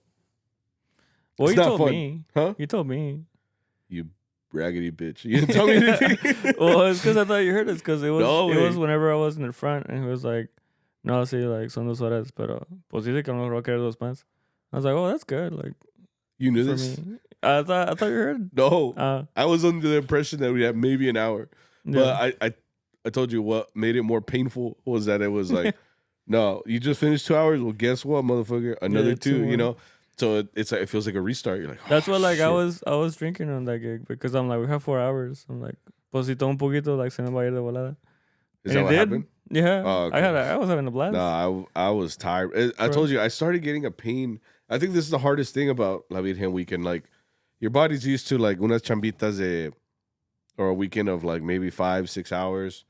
well, you told me, huh? You told me, you raggedy bitch. You didn't tell me anything. Well, it's because I thought you heard us because it was whenever I was in the front and he was like, no, sí, like son 2 horas, pero pues dice que no va a quedar 2 más. I was like, oh, that's good. Like, you knew this. Me. I thought you heard. No, I was under the impression that we had maybe an hour. Yeah. But I told you what made it more painful was that it was like, no, you just finished 2 hours. Well, guess what, motherfucker? Another 2, you know? So it's like, it feels like a restart. You're like, oh, that's what like shit. I was drinking on that gig because I'm like, we have 4 hours. I'm like, posito un poquito, like se me va a ir de volada. Is that what happened? Yeah. Oh, okay. I was having a blast. No, I was tired. I told you, I started getting a pain. I think this is the hardest thing about La Virgen weekend. Like, your body's used to like unas chambitas or a weekend of like maybe 5-6 hours.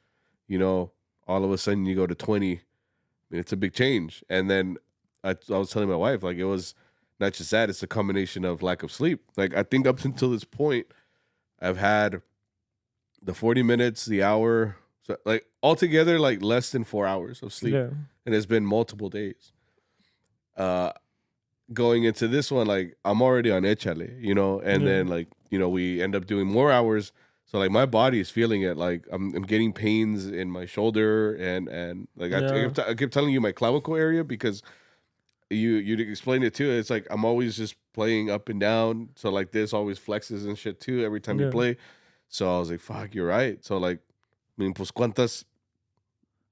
You know, all of a sudden you go to 20. I mean, it's a big change. And then I was telling my wife, like, it was not just that, it's a combination of lack of sleep. Like, I think up until this point, I've had the 40 minutes, the hour, so like altogether, like less than 4 hours of sleep. Yeah. And it's been multiple days. Going into this one, like I'm already on échale, you know, and then like, you know, we end up doing more hours. So like my body is feeling it. Like I'm getting pains in my shoulder and like I kept telling you my clavicle area because you explained it too. It's like I'm always just playing up and down. So like this always flexes and shit too every time you play. So I was like, fuck, you're right. So like, I mean, pues cuántas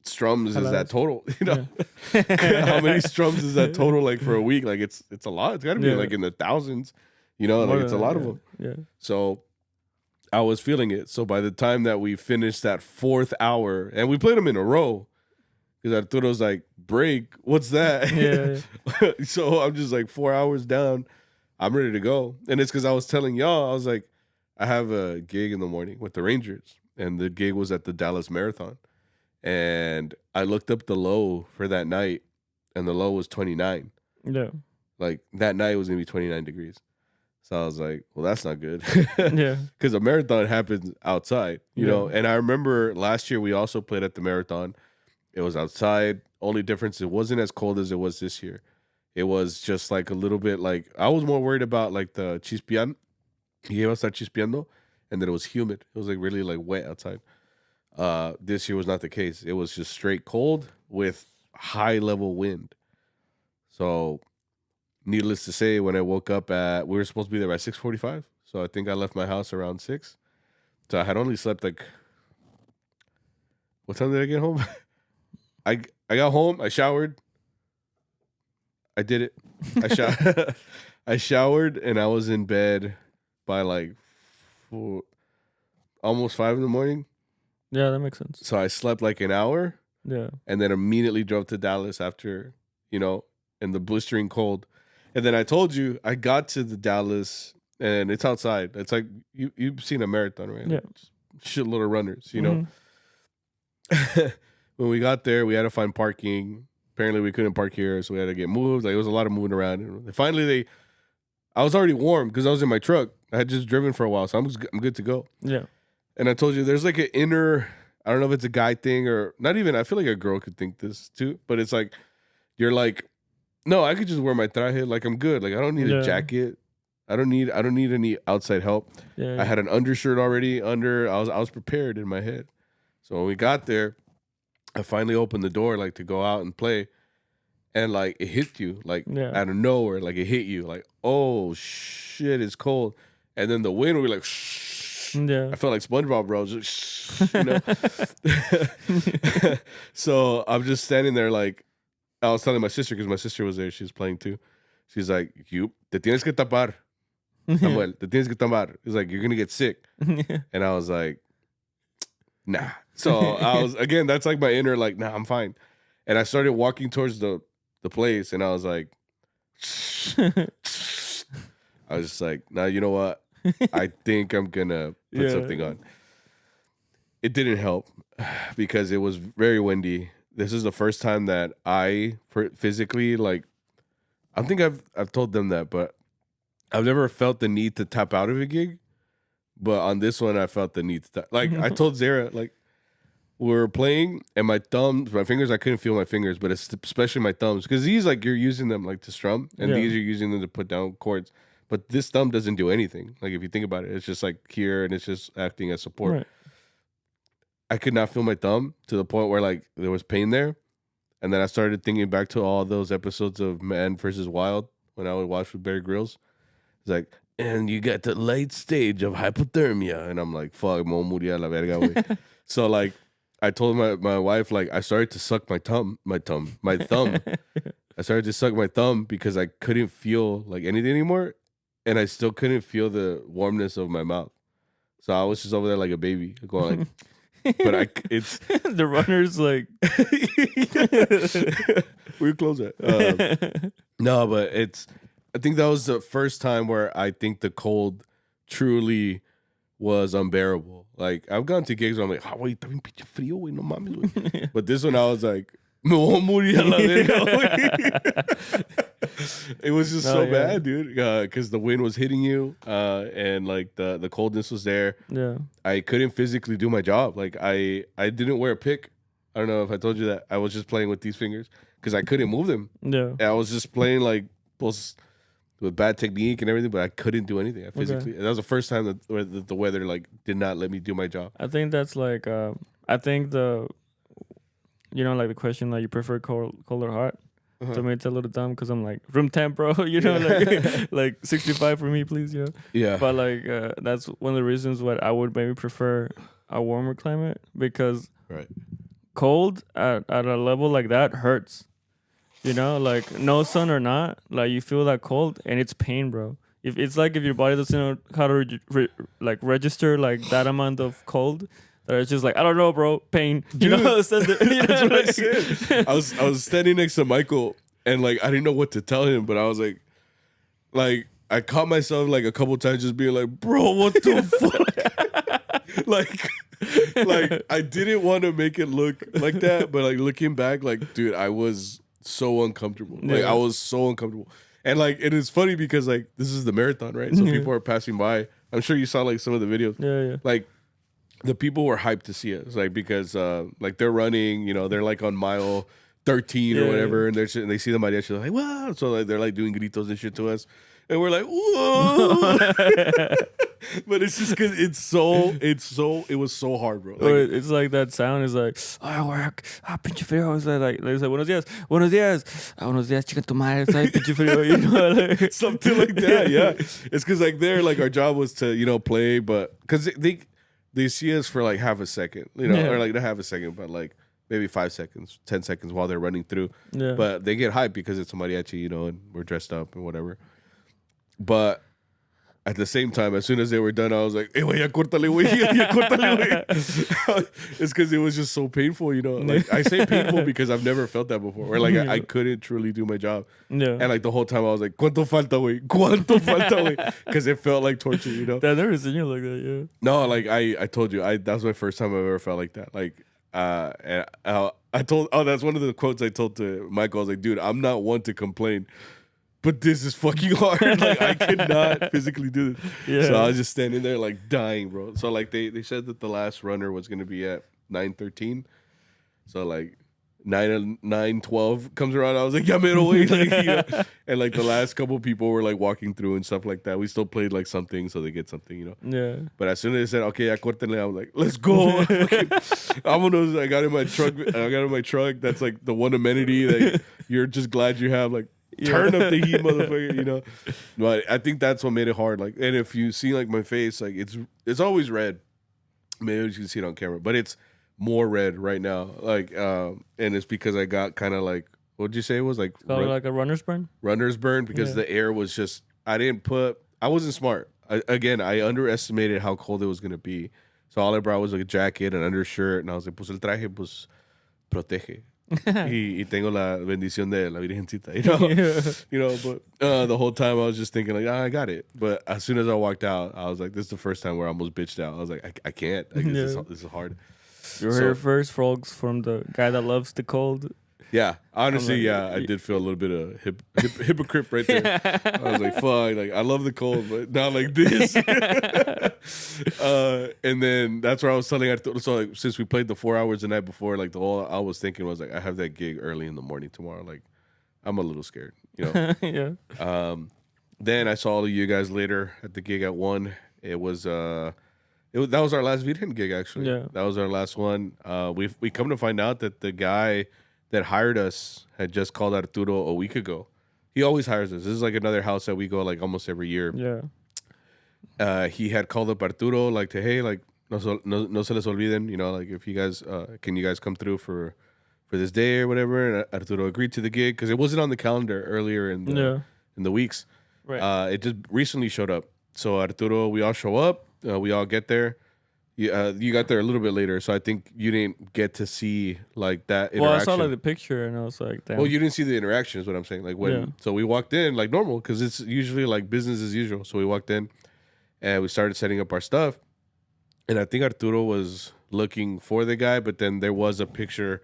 strums is that total? You know, how many strums is that total? Like for a week, like it's a lot. It's got to be like in the thousands. You know, like it's a lot of them. Yeah. So I was feeling it. So by the time that we finished that 4th hour, and we played them in a row, because Arturo's like, break, what's that? Yeah. So I'm just like 4 hours down. I'm ready to go. And it's because I was telling y'all, I was like, I have a gig in the morning with the Rangers. and the gig was at the Dallas Marathon. And I looked up the low for that night, and the low was 29. Yeah. Like, that night was going to be 29 degrees. So I was like, well, that's not good. Yeah. Because a marathon happens outside, you know? And I remember last year we also played at the marathon. It was outside. Only difference, it wasn't as cold as it was this year. It was just like a little bit like, I was more worried about like the chispian. He gave us that chispiando, and then it was humid. It was like really like wet outside. This year was not the case. It was just straight cold with high level wind. So needless to say, when I woke up we were supposed to be there by 6:45. So I think I left my house around 6. So I had only slept like, what time did I get home? I got home, I showered. I did it. I showered, and I was in bed by like almost 5 in the morning. Yeah, that makes sense. So I slept like an hour. Yeah. And then immediately drove to Dallas after, in the blistering cold. And then I told you, I got to the Dallas, and it's outside. It's like, you've seen a marathon, right? Yeah. Like, shitload of runners, When we got there, we had to find parking. Apparently, we couldn't park here, so we had to get moved. Like, it was a lot of moving around. And finally, I was already warm because I was in my truck. I had just driven for a while, so I'm good to go. Yeah. And I told you, there's like an inner, I don't know if it's a guy thing or not even, I feel like a girl could think this too, but it's like, you're like, no, I could just wear my traje. Like, I'm good. Like, I don't need a jacket. I don't need any outside help. Yeah. I had an undershirt already under. I was prepared in my head. So when we got there, I finally opened the door like to go out and play, and like it hit you like out of nowhere, like it hit you like, oh shit, it's cold, and then the wind would be like, shh. Yeah. I felt like SpongeBob, bro. Just, So I'm just standing there like, I was telling my sister because my sister was there. She was playing too. She's like, te tienes que tapar, Samuel. Te tienes que tapar. He's like, you're gonna get sick. And I was like, nah. So I was, again, that's like my inner, like, nah, I'm fine. And I started walking towards the place, and I was like, I was just like, nah, you know what? I think I'm gonna put something on. It didn't help because it was very windy. This is the first time that I physically, like, I think I've told them that, but I've never felt the need to tap out of a gig. But on this one, I felt the need to tap. Like, I told Zara, like, we were playing, and my fingers, I couldn't feel my fingers, but it's especially my thumbs. Because these, like, you're using them, like, to strum, and these you're using them to put down chords. But this thumb doesn't do anything. Like, if you think about it, it's just, like, here, and it's just acting as support. Right. I could not feel my thumb to the point where, like, there was pain there. And then I started thinking back to all those episodes of Man vs. Wild when I would watch with Bear Grylls. It's like, and you get the late stage of hypothermia. And I'm like, fuck, mo moría la verga, güey. So, like, I told my wife, like, I started to suck my thumb. I started to suck my thumb because I couldn't feel, like, anything anymore. And I still couldn't feel the warmness of my mouth. So I was just over there like a baby going, like, but it's the runner's like we close it. No, but I think that was the first time where I think the cold truly was unbearable. Like, I've gone to gigs where I'm like, güey, está bien pinche frío, güey, no mames, güey. But this one I was like, me voy a morir a la verga, güey. It was just so bad, dude, because the wind was hitting you, and like the coldness was there. Yeah, I couldn't physically do my job. Like, I didn't wear a pick. I don't know if I told you that. I was just playing with these fingers because I couldn't move them. Yeah, and I was just playing like with bad technique and everything, but I couldn't do anything. I physically. That was the first time that the weather like did not let me do my job. I think that's like I think like the question, like, you prefer cold or hot. To me, it's a little dumb because I'm like, room temp, bro. Like like 65 for me, please. Yeah. But like that's one of the reasons why I would maybe prefer a warmer climate, because cold at a level like that hurts. Like, no sun or not, like, you feel that cold and it's pain, bro. If it's like, if your body doesn't know how to register like that amount of cold, that it's just like, I don't know, bro, pain. Dude, that's what I said. I was standing next to Michael, and like, I didn't know what to tell him, but I was like I caught myself like a couple times just being like, bro, what the fuck? Like, Like, I didn't want to make it look like that, but like looking back, like, dude, I was so uncomfortable. Like, I was so uncomfortable. And like, it is funny because like this is the marathon, right? So people are passing by. I'm sure you saw like some of the videos. Yeah. Like, the people were hyped to see us, like because like they're running, you know, they're like on mile 13 or whatever, and and they see the mariachi, they're like, wow, so like they're like doing gritos and shit to us, and we're like, whoa. But it's just because it was so hard, bro. Like, it's like that sound is like, oh, work, pinche frío. It's like they say, buenos días, chica tu madre. It's like, pinche frío, you know, like, something like that. Yeah, it's because like they're like our job was to, you know, play, but because they see us for like half a second, you know, or like not half a second, but like maybe 5 seconds, 10 seconds while they're running through. Yeah. But they get hyped because it's a mariachi, you know, and we're dressed up and whatever. But at the same time, as soon as they were done, I was like, hey, wey, ya córtale, wey, ya córtale, wey. It's because it was just so painful, you know. Like, I say painful because I've never felt that before. Or like, I couldn't truly do my job. Yeah. And like the whole time I was like, ¿cuánto falta, wey? ¿Cuánto falta, wey? Because it felt like torture, you know. I've never seen you like that, yeah. No, like I told you, that was my first time I've ever felt like that. Like, and I told, that's one of the quotes I told to Michael. I was like, dude, I'm not one to complain, but this is fucking hard. Like, I could not physically do this. Yeah. So I was just standing there like dying, bro. So like they said that the last runner was gonna be at 9:13. So like 9:12 comes around. I was like, yeah, man, wait. Like, you know? And like the last couple people were like walking through and stuff like that. We still played like something, so they get something, you know. Yeah. But as soon as they said, okay, ya córtenle, I was like, let's go. Vámonos. I got in my truck. That's like the one amenity that you're just glad you have. Like, turn up the heat, motherfucker, you know. But I think that's what made it hard. Like, and if you see like my face, like it's always red. Maybe you can see it on camera, but it's more red right now. Like, and it's because I got kind of like, what'd you say it was like? Like a runner's burn. Runner's burn because the air was just. I wasn't smart. I underestimated how cold it was gonna be. So all I brought was like a jacket, an undershirt, and I was like, pues el traje, pues protege. y tengo la bendición de la Virgencita, you know. You know, but the whole time I was just thinking like, I got it. But as soon as I walked out, I was like, this is the first time where I almost bitched out. I was like, I can't. Like, this is hard. You heard it first, folks, from the guy that loves the cold. Yeah, honestly, I did feel a little bit of hypocrite right there. I was like, fuck, like I love the cold, but not like this. And then that's where I was telling Arturo. So like, since we played the 4 hours the night before, like I was thinking was like, I have that gig early in the morning tomorrow. Like, I'm a little scared, you know. Yeah. Then I saw all of you guys later at the gig at 1. It was that was our last Virgen gig actually. Yeah, that was our last one. We come to find out that the guy that hired us had just called Arturo a week ago. He always hires us. This is like another house that we go like almost every year. Yeah. He had called up Arturo like to, hey, like no se les olviden, you know, like if you guys can you guys come through for this day or whatever. And Arturo agreed to the gig because it wasn't on the calendar earlier in the weeks. Right. It just recently showed up. So Arturo, we all show up. We all get there. You got there a little bit later, so I think you didn't get to see like that interaction. Well, I saw like the picture, and I was like, damn. Well, you didn't see the interaction, is what I'm saying. Like when, so we walked in like normal because it's usually like business as usual. So we walked in, and we started setting up our stuff, and I think Arturo was looking for the guy, but then there was a picture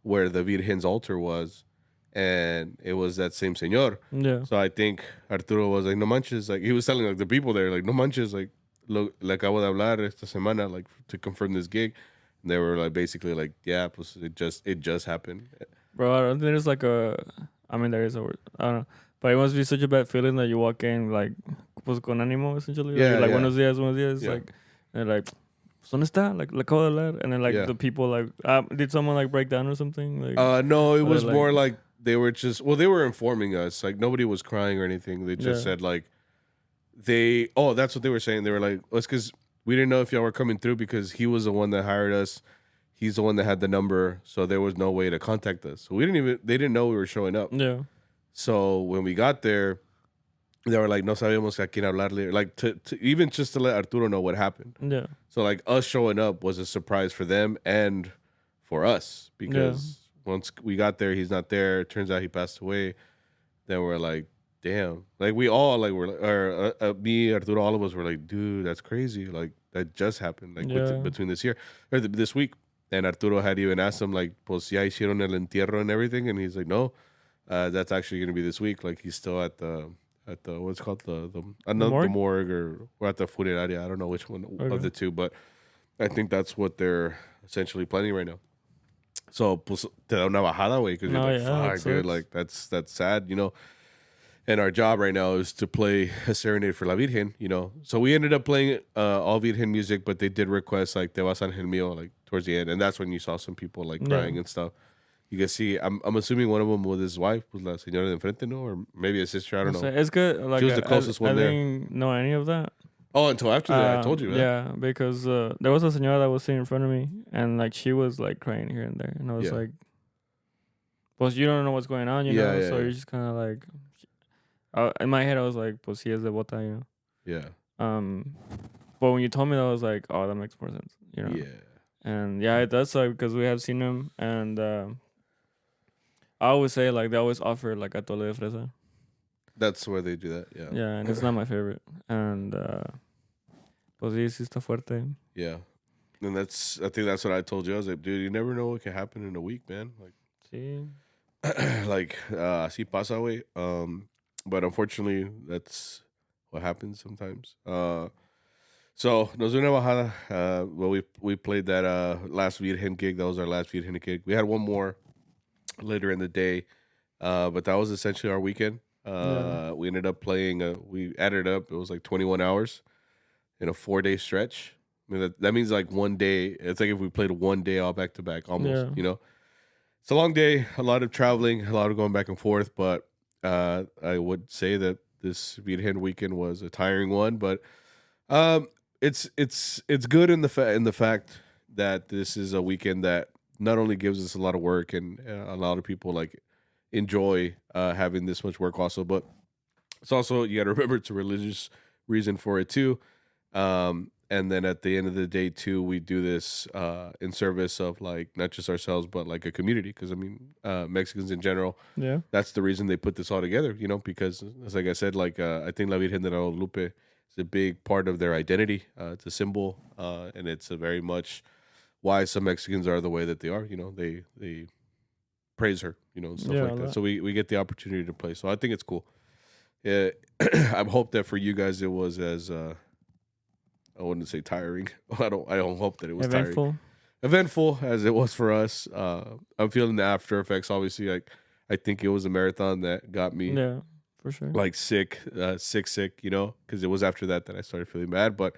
where the Virgen's altar was, and it was that same señor. Yeah. So I think Arturo was like, no manches, like he was telling like the people there, like no manches, like. Le acabo de hablar esta semana, like to confirm this gig. And they were like basically like, yeah, pues it just happened. Bro, I don't think there's like there is a word. I don't know. But it must be such a bad feeling that you walk in like pues con ánimo essentially. Yeah, like buenos días. Yeah. Like and like ¿dónde está? Like le acabo de hablar. And then like the people like did someone like break down or something? Like no, it was more like they were informing us. Like nobody was crying or anything. They just said like that's what they were saying. They were like, it's because we didn't know if y'all were coming through because he was the one that hired us. He's the one that had the number, so there was no way to contact us. So they didn't know we were showing up. Yeah. So when we got there, they were like, no sabíamos a quién hablarle. Like to even just to let Arturo know what happened. Yeah. So like us showing up was a surprise for them and for us because once we got there, he's not there. It turns out he passed away. Then we're like, damn, like we all like were, or me, Arturo, all of us were like, dude, that's crazy. Like that just happened, like Yeah. between this year or this week. And Arturo had even asked him, like, pues ya hicieron el entierro and everything, and he's like, no, that's actually going to be this week. Like, he's still at the what's it called the morgue or at the funeraria. I don't know which one of the two, but I think that's what they're essentially planning right now. So, pues, te da una bajada, way, because you're like, fuck, dude, like that's sad, you know. And our job right now is to play a serenade for La Virgen, you know. So we ended up playing all Virgen music, but they did request like Te vas Ángel Mío, like towards the end, and that's when you saw some people like crying and stuff. You can see, I'm assuming one of them was his wife, was la señora de enfrente, no, or maybe a sister. I don't know. It's good. Like, she was the closest one there. I didn't know any of that. Oh, until after that, I told you. Yeah, because there was a señora that was sitting in front of me, and like she was like crying here and there, and I was like, "Well, you don't know what's going on, you know." So you're just kind of like, in my head, I was like, "Pues sí es devota," you know. Yeah. But when you told me that, I was like, "Oh, that makes more sense," you know. Yeah. And yeah, it does suck because we have seen him, and I always say like they always offer like atole de fresa. That's where they do that. Yeah. Yeah, and it's not my favorite, and pues sí está fuerte. Yeah. And I think that's what I told you. I was like, dude, you never know what can happen in a week, man. Like, sí. Like, así pasa, güey. But unfortunately, that's what happens sometimes. So, nos dio una bajada. Well, we played that last Virgen gig. That was our last Virgen gig. We had one more later in the day, but that was essentially our weekend. We ended up playing, we added up, it was like 21 hours in a 4-day stretch. I mean, that means like one day. It's like if we played one day all back to back, almost, you know. It's a long day, a lot of traveling, a lot of going back and forth, but I would say that this Virgen weekend was a tiring one, but it's good in the fact that this is a weekend that not only gives us a lot of work and a lot of people like enjoy having this much work also, but it's also, you got to remember, it's a religious reason for it too. And then at the end of the day too, we do this in service of like not just ourselves but like a community, because I mean Mexicans in general, that's the reason they put this all together, you know, because as like I said, like I think La Virgen de Guadalupe is a big part of their identity. It's a symbol, and it's a very much why some Mexicans are the way that they are, you know. They praise her, you know, and stuff like that. So we get the opportunity to play. So I think it's cool. Yeah, I hope that for you guys it was as I wouldn't say tiring. I don't hope that it was eventful as it was for us. I'm feeling the after effects. Obviously, like I think it was a marathon that got me. Yeah, for sure. Like sick, you know, because it was after that I started feeling bad. But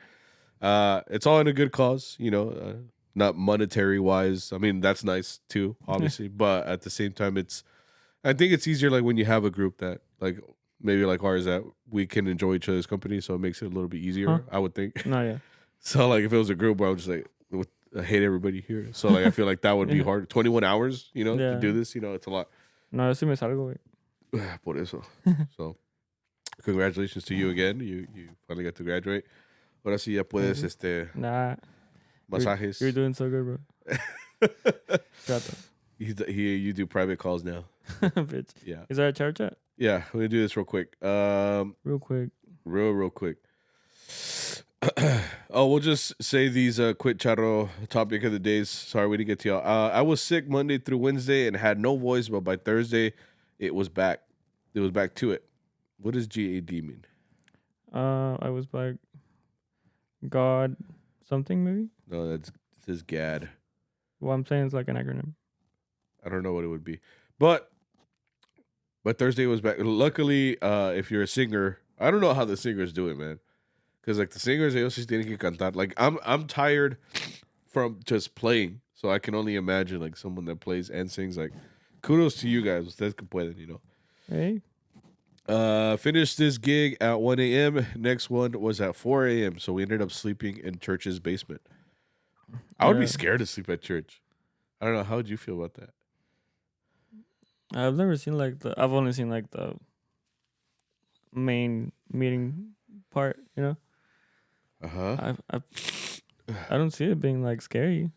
it's all in a good cause, you know. Not monetary wise. I mean, that's nice too, obviously. But at the same time, I think it's easier like when you have a group that like maybe like ours that we can enjoy each other's company, so it makes it a little bit easier. I would think. No, yeah. So like if it was a group where I was just like, I hate everybody here. So like I feel like that would be hard. 21 hours, you know, to do this, you know, it's a lot. No, sí me salgo, güey. Por eso. So congratulations to you again. You finally got to graduate. Ahora sí ya puedes masajes. You're doing so good, bro. You do private calls now. Bitch. Yeah. Is that a charge chat? Yeah, we're gonna do this real quick. Real quick. We'll just say these quick charro topic of the days. Sorry, we didn't get to y'all. I was sick Monday through Wednesday and had no voice, but by Thursday it was back. It was back to it. What does GAD mean? I was back. God something maybe? No, it says GAD. Well, I'm saying it's like an acronym. I don't know what it would be. But Thursday was back. Luckily, if you're a singer, I don't know how the singers do it, man. Because like the singers, ellos sí tienen que cantar. Like I'm tired from just playing, so I can only imagine like someone that plays and sings. Like, kudos to you guys. Ustedes que pueden, you know. Hey. Finished this gig at 1 a.m. Next one was at 4 a.m. So we ended up sleeping in church's basement. I would be scared to sleep at church. I don't know. How would you feel about that? I've never seen I've only seen like the main meeting part, you know. I don't see it being like scary.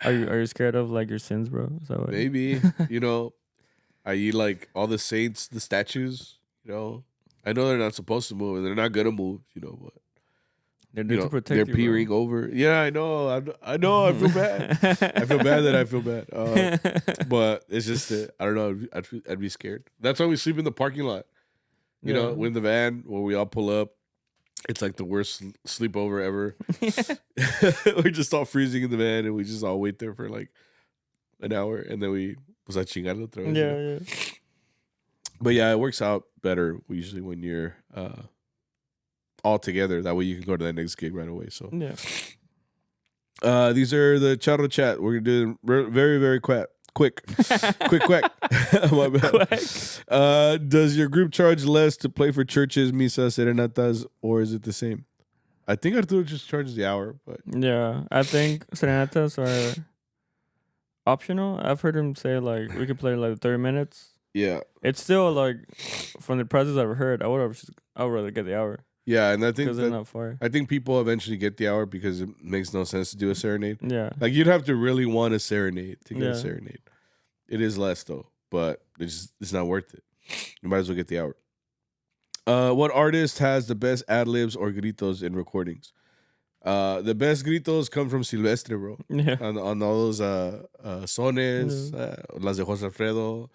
Are you scared of like your sins, bro? Is that what maybe? You know, I eat like all the saints, the statues. You know, I know they're not supposed to move and they're not gonna move. You know, but They're there to protect they're you, peering over. Yeah, I know. I know. I feel bad. I feel bad that I feel bad. But it's just that I don't know. I'd be scared. That's why we sleep in the parking lot. You know, when the van where we all pull up, it's like the worst sleepover ever. We're just all freezing in the van, and we just all wait there for like an hour, and then we was a chingar otra vez. Yeah. But yeah, it works out better usually when you're all together. That way you can go to that next gig right away. So yeah. These are the Charro chat. We're doing very, very quick. Quick. My bad. Does your group charge less to play for churches, misas, serenatas, or is it the same? I think Arturo just charges the hour, but yeah, I think serenatas are optional. I've heard him say like we could play like 30 minutes. Yeah, it's still like from the prices I've heard, I would rather get the hour. Yeah, and I think they're not far. I think people eventually get the hour because it makes no sense to do a serenade. Yeah, like you'd have to really want a serenade to get a serenade. It is less though, but it's not worth it. You might as well get the hour. What artist has the best ad libs or gritos in recordings? The best gritos come from Silvestre, bro. Yeah, on all those sones, las de Jose Alfredo.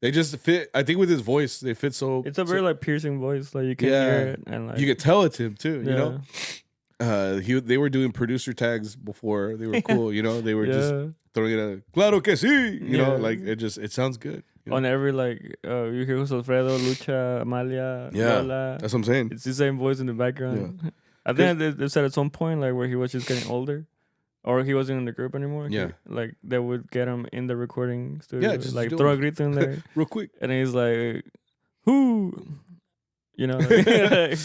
They just fit. I think with his voice, they fit so. It's a very like piercing voice. Like you can hear it, and like you could tell it's him too. You know, they were doing producer tags before. They were cool. You know, they were just throwing it at claro que sí. You know, like it sounds good. You know? On every like you hear Jose Alfredo, Lucha, Amalia, Lola. That's what I'm saying. It's the same voice in the background. Yeah. I think they said at some point like where he was just getting older. Or he wasn't in the group anymore. Yeah. Like, they would get him in the recording studio. Yeah, just like, throw a grito in there. Real quick. And he's like, who? You know? Like,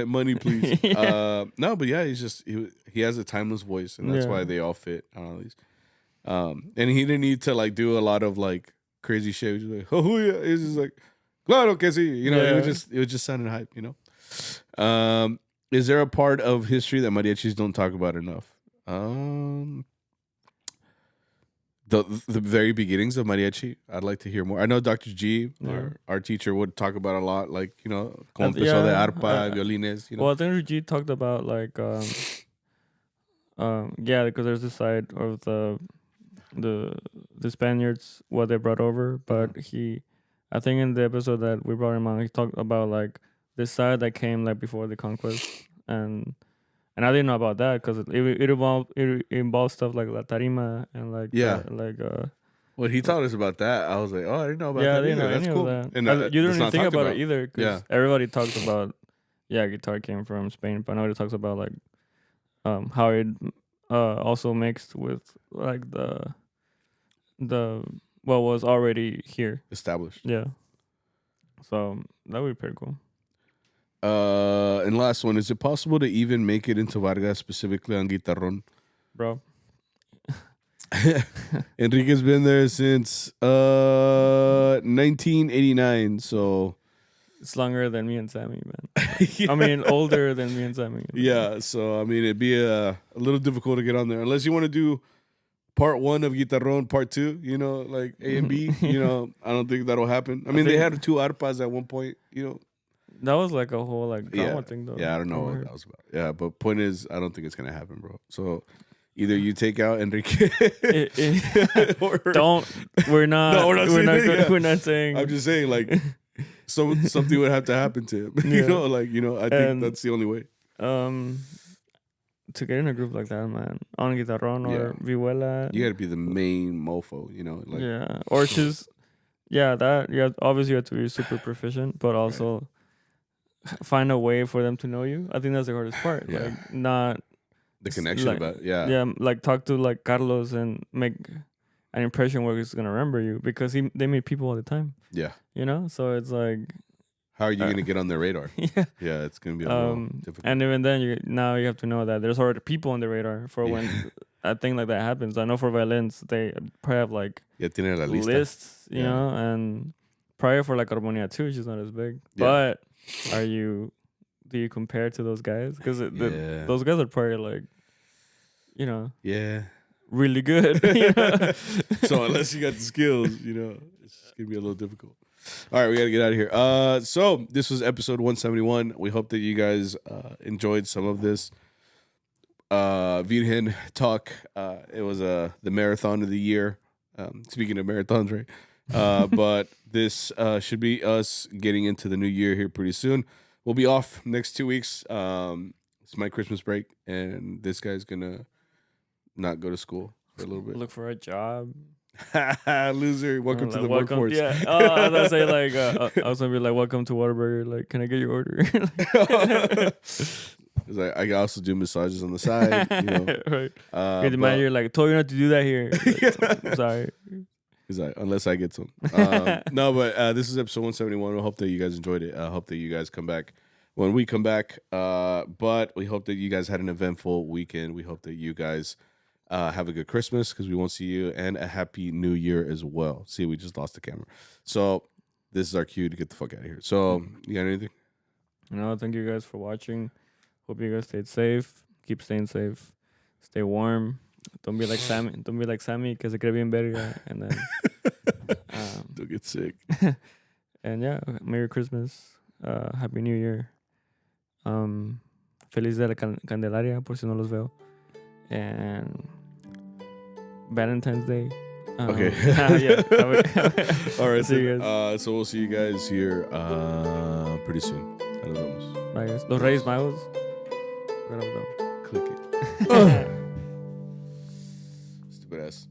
money, please. No, but yeah, he has a timeless voice. And that's why they all fit on all these. And he didn't need to, like, do a lot of, like, crazy shit. He was like, oh, yeah. He was just like, claro que sí. You know, it was just sounding hype, you know? Is there a part of history that mariachis don't talk about enough? The very beginnings of mariachi, I'd like to hear more. I know Dr. G, our teacher, would talk about a lot, like, you know, como empezó de arpa, violines, you know. Well, I think G talked about like, because there's this side of the Spaniards, what they brought over, but I think in the episode that we brought him on, he talked about like this side that came like before the conquest, and I didn't know about that because it involved stuff like La Tarima and like when he taught us about that, I was like, oh, I didn't know about that. I didn't know That's cool. That. And you didn't even think about it either because everybody talks about guitar came from Spain, but nobody talks about like how it also mixed with like the what was already here established. Yeah, so that would be pretty cool. And last one, is it possible to even make it into Vargas, specifically on guitarrón? Bro. Enrique's been there since 1989, so it's longer than me and Sammy, man. I mean, older than me and Sammy. Yeah, so I mean, it'd be a little difficult to get on there unless you want to do part 1 of guitarrón, part 2, you know, like A and B. You know, I don't think that'll happen. I mean, they had 2 arpas at one point, you know. That was like a whole like drama thing though. Yeah, I don't know what that was about. Yeah, but point is, I don't think it's gonna happen, bro. So either you take out Enrique. We're not saying. I'm just saying, like, something would have to happen to him. You know, like, you know, I think that's the only way. To get in a group like that, man, on guitarrón or vihuela, you got to be the main mofo, you know. Like, or just obviously you have to be super proficient, but also find a way for them to know you. I think that's the hardest part. Yeah. Like not the connection like, about like talk to like Carlos and make an impression where he's gonna remember you because they meet people all the time. Yeah, you know. So it's like, how are you gonna get on their radar? Yeah, it's gonna be a little difficult. And even then, you have to know that there's already people on the radar for when a thing like that happens. I know for violins they probably have like lists, you know, and probably for like Armonía too, she's not as big, but. Do you compare to those guys? Because those guys are probably like, you know, really good. You know? So unless you got the skills, you know, it's gonna be a little difficult. All right, we gotta get out of here. So this was episode 171. We hope that you guys enjoyed some of this. Virgen talk. It was the marathon of the year. Speaking of marathons, right? But this should be us getting into the new year here pretty soon. We'll be off next 2 weeks. It's my Christmas break, and this guy's gonna not go to school for a little bit. Look for a job. Loser. Welcome to the workforce. Yeah. I was gonna say like I was gonna be like, welcome to Whataburger. Like, can I get your order? Like, I also do massages on the side. You know, right. The manager like told you not to do that here. Like, I'm sorry. He's like, unless I get some. No, but this is episode 171. I hope that you guys enjoyed it. I hope that you guys come back when we come back. But we hope that you guys had an eventful weekend. We hope that you guys have a good Christmas because we won't see you, and a happy New Year as well. See, we just lost the camera. So this is our cue to get the fuck out of here. So you got anything? No, thank you guys for watching. Hope you guys stayed safe. Keep staying safe. Stay warm. Don't be like Sammy. Don't be like Sammy que se cree bien verga. And then don't get sick. And yeah, Merry Christmas. Happy New Year. Feliz de la Candelaria, por si no los veo. And Valentine's Day. Okay. Yeah. All right. See you guys. So we'll see you guys here pretty soon. Nos vemos. Bye, guys. Los Reyes Magos. Click it. Stupid ass.